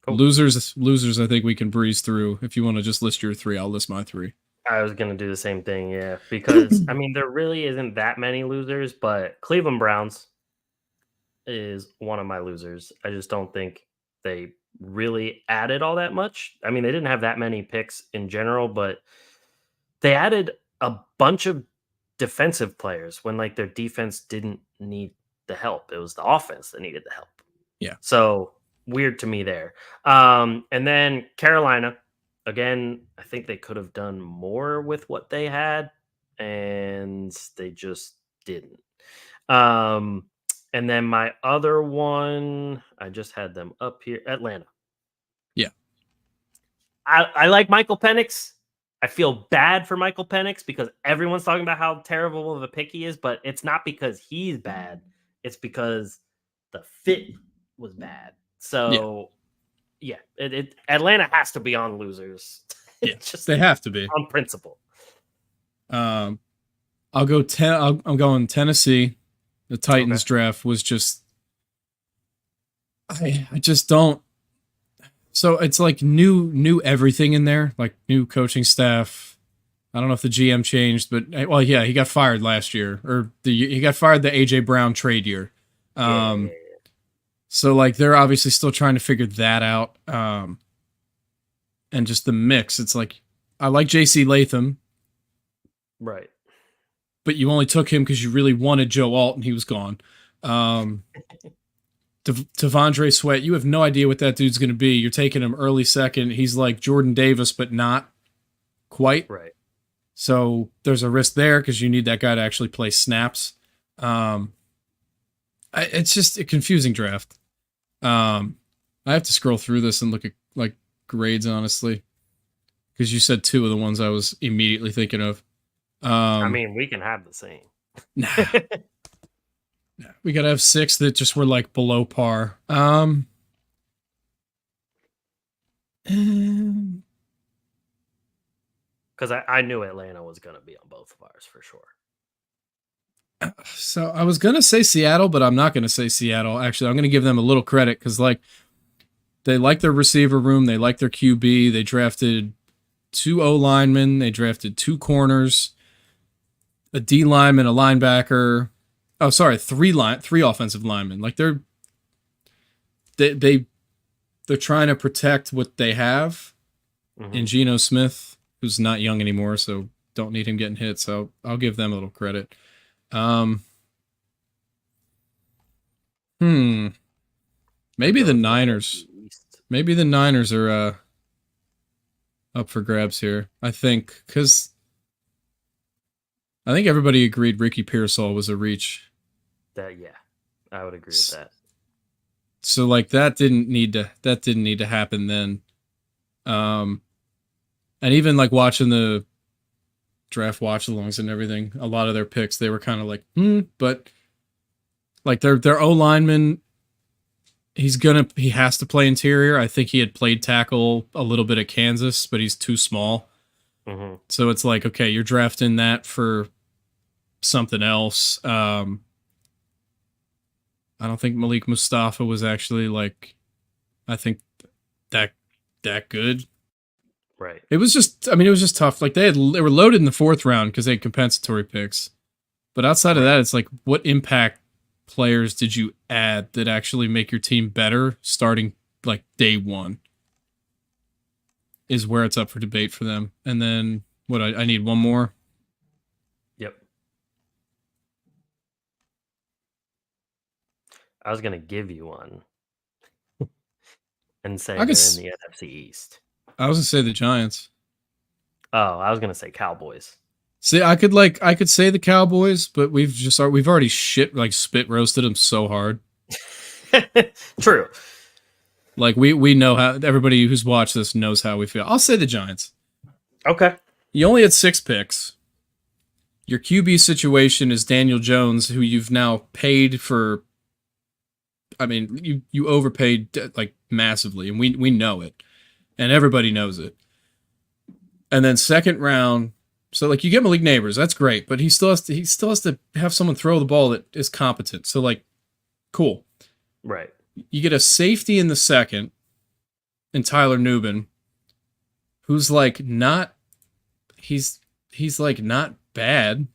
B: Losers. I think we can breeze through. If you want to just list your three, I'll list my three.
A: I was going to do the same thing, yeah, because I mean there really isn't that many losers, but Cleveland Browns is one of my losers. I just don't think they really added all that much. I mean, they didn't have that many picks in general, but they added a bunch of defensive players when like their defense didn't need the help. It was the offense that needed the help.
B: Yeah.
A: So weird to me there. And then Carolina, again, I think they could have done more with what they had, and they just didn't. And then my other one, I just had them up here, Atlanta.
B: Yeah.
A: I like Michael Penix. I feel bad for Michael Penix because everyone's talking about how terrible of a pick he is, but it's not because he's bad. It's because the fit was bad. So, yeah, Atlanta has to be on losers.
B: Yeah, just they have to be
A: on principle.
B: I'll go I'm going Tennessee. The Titans draft was just I just don't. So it's like new everything in there, like new coaching staff. I don't know if the GM changed, but well, yeah, he got fired last year, or he got fired the AJ Brown trade year. So like they're obviously still trying to figure that out. And just the mix, it's like I like JC Latham,
A: right?
B: But you only took him because you really wanted Joe Alt, and he was gone. Devondre Sweat, you have no idea what that dude's going to be. You're taking him early second. He's like Jordan Davis, but not quite.
A: Right.
B: So there's a risk there because you need that guy to actually play snaps. It's just a confusing draft. I have to scroll through this and look at like grades, honestly, because you said two of the ones I was immediately thinking of.
A: I mean, we can have the same.
B: Nah. We gotta have six that just were like below par. Because
A: I knew Atlanta was gonna be on both of ours for sure.
B: So I was gonna say Seattle, but I'm not gonna say Seattle. Actually, I'm gonna give them a little credit because like they like their receiver room, they like their QB. They drafted 2 O linemen, they drafted 2 corners, a D lineman, a linebacker. Oh, sorry, 3 offensive linemen. Like they're trying to protect what they have in Geno Smith, who's not young anymore, so don't need him getting hit. So I'll give them a little credit. Maybe the Niners. Maybe the Niners are up for grabs here. I think because I think everybody agreed Ricky Pearsall was a reach.
A: I would agree with that.
B: So like that didn't need to happen then. And even like watching the draft watch-alongs and everything, a lot of their picks, they were kind of like, but like their O lineman, he has to play interior. I think he had played tackle a little bit at Kansas, but he's too small. So it's like, okay, you're drafting that for something else. I don't think Malik Mustafa was actually like, I think that good.
A: Right.
B: It was just, I mean, it was just tough. Like they were loaded in the fourth round because they had compensatory picks. But outside of that, it's like, what impact players did you add that actually make your team better starting like day one? Is where it's up for debate for them. And then what? I need one more.
A: Yep. I was gonna give you one and say
B: I
A: they're
B: could.
A: in the NFC East.
B: I was gonna say the Giants.
A: Oh, I was gonna say Cowboys.
B: See, I could say the Cowboys, but we've already spit roasted them so hard.
A: True.
B: Like we know how everybody who's watched this knows how we feel. I'll say the Giants.
A: Okay.
B: You only had 6 picks. Your QB situation is Daniel Jones, who you've now paid for. I mean, you overpaid like massively, and we know it, and everybody knows it. And then second round, so like you get Malik Neighbors, that's great, but he still has to have someone throw the ball that is competent. So like, cool.
A: Right.
B: You get a safety in the second, and Tyler Nubin, who's like not, he's like not bad,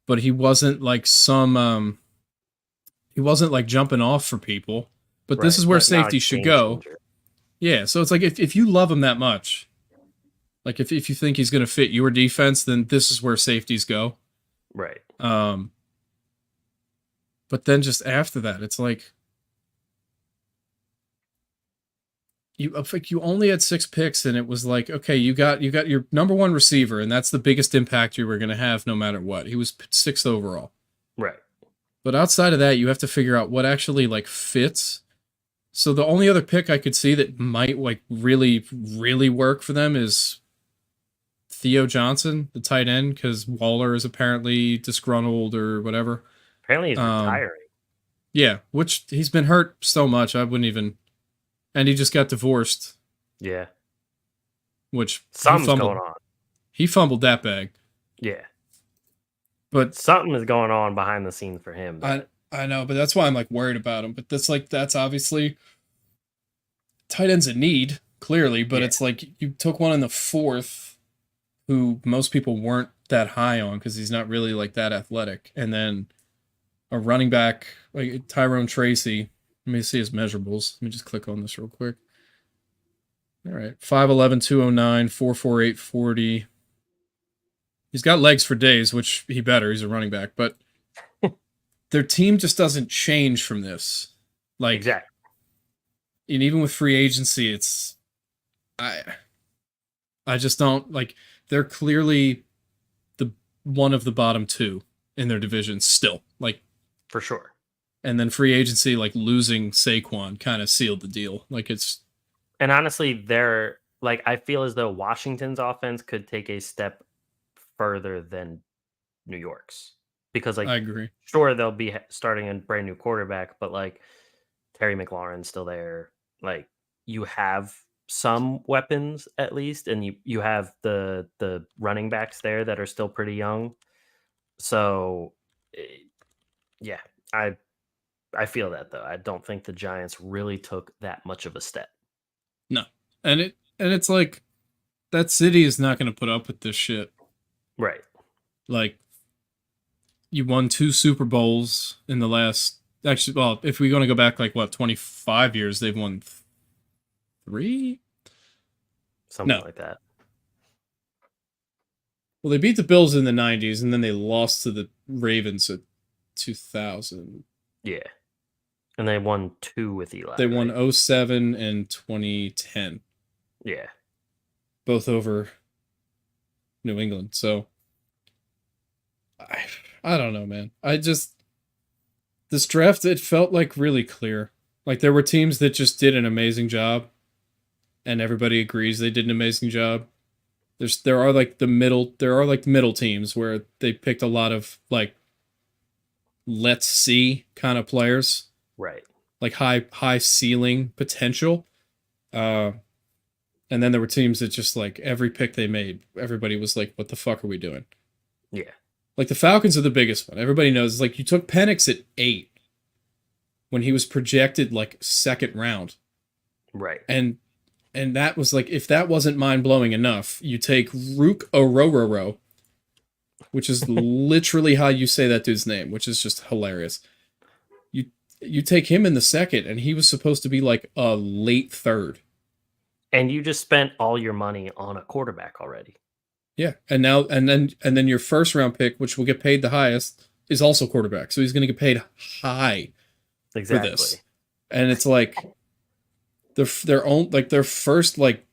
B: but he wasn't like he wasn't like jumping off for people. But this is where safety should go.
A: Changer.
B: Yeah, so it's like if you love him that much, like if you think he's going to fit your defense, then this is where safeties go.
A: Right.
B: But then just after that, it's like you only had 6 picks, and it was like, okay, you got your number 1 receiver, and that's the biggest impact you were going to have no matter what. He was 6th overall.
A: Right.
B: But outside of that, you have to figure out what actually like fits. So the only other pick I could see that might like really, really work for them is Theo Johnson, the tight end, because Waller is apparently disgruntled or whatever.
A: Apparently he's retiring.
B: Yeah, which he's been hurt so much, I wouldn't even. And he just got divorced.
A: Yeah.
B: Which
A: something's going on.
B: He fumbled that bag.
A: Yeah.
B: But
A: something is going on behind the scenes for him.
B: I know, but that's why I'm like worried about him. But that's obviously tight end's a need, clearly, but it's like you took one in the 4th who most people weren't that high on because he's not really like that athletic. And then a running back like Tyrone Tracy. Let me see his measurables. Let me just click on this real quick. All right. 5'11", 209, 4'4", 40. He's got legs for days, which he better. He's a running back. But their team just doesn't change from this. Like,
A: exactly.
B: And even with free agency, it's... I just don't... Like, they're clearly one of the bottom 2 in their division still. Like,
A: for sure.
B: And then free agency, like losing Saquon, kind of sealed the deal. Like it's,
A: and honestly, they're like I feel as though Washington's offense could take a step further than New York's because, like,
B: I agree.
A: Sure, they'll be starting a brand new quarterback, but like Terry McLaurin's still there. Like you have some weapons at least, and you have the running backs there that are still pretty young. So, yeah, I feel that though. I don't think the Giants really took that much of a step.
B: No. And it's like that city is not going to put up with this shit.
A: Right.
B: Like you won 2 Super Bowls in the last actually, well, if we want to go back like what, 25 years, they've won 3?
A: Something like that.
B: Well, they beat the Bills in the 90s and then they lost to the Ravens at 2000.
A: Yeah. And they won 2 with Eli.
B: They won 07 and 2010.
A: Yeah.
B: Both over New England. So, I don't know, man. This draft, it felt like really clear. Like there were teams that just did an amazing job. And everybody agrees they did an amazing job. There are the middle teams where they picked a lot of like let's see kind of players.
A: Right.
B: Like high ceiling potential. And then there were teams that just like every pick they made, everybody was like, what the fuck are we doing?
A: Yeah.
B: Like the Falcons are the biggest one. Everybody knows, like you took Penix at 8 when he was projected like 2nd round.
A: Right.
B: And And that was like, if that wasn't mind blowing enough, you take Rook Orororo, which is literally how you say that dude's name, which is just hilarious. You you take him in the second, and he was supposed to be like a late third.
A: And you just spent all your money on a quarterback already.
B: Yeah, and then your first round pick, which will get paid the highest, is also quarterback. So he's going to get paid high for this. And it's like their first like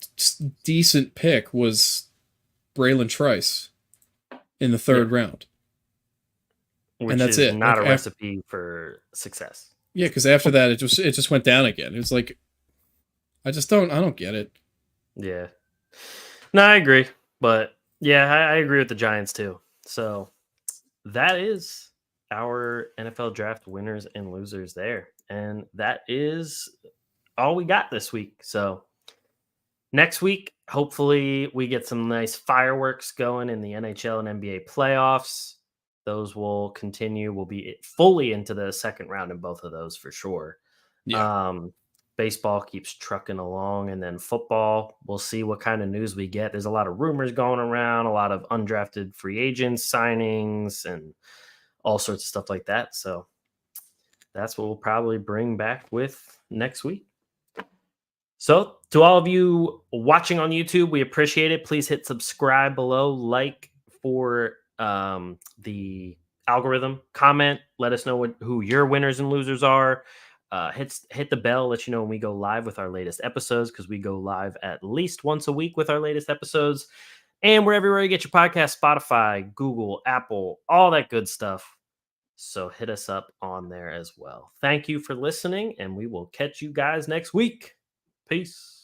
B: decent pick was Braylon Trice in the third round.
A: Which
B: and that's
A: is
B: it.
A: not
B: Like,
A: a recipe for success.
B: Yeah, because after that it just went down again. It was like I don't get it.
A: Yeah. No, I agree. But yeah, I agree with the Giants too. So that is our NFL draft winners and losers there. And that is all we got this week. So next week, hopefully, we get some nice fireworks going in the NHL and NBA playoffs. Those will continue. We'll be fully into the second round in both of those for sure.
B: Yeah.
A: Baseball keeps trucking along, and then football, we'll see what kind of news we get. There's a lot of rumors going around, a lot of undrafted free agents signings, and all sorts of stuff like that. So that's what we'll probably bring back with next week. So, to all of you watching on YouTube, we appreciate it. Please hit subscribe below, like for the algorithm, comment, let us know who your winners and losers are. Hit the bell, let you know when we go live with our latest episodes, because we go live at least once a week with our latest episodes. And we're everywhere you get your podcast, Spotify, Google, Apple, all that good stuff. So hit us up on there as well. Thank you for listening, and we will catch you guys next week. Peace.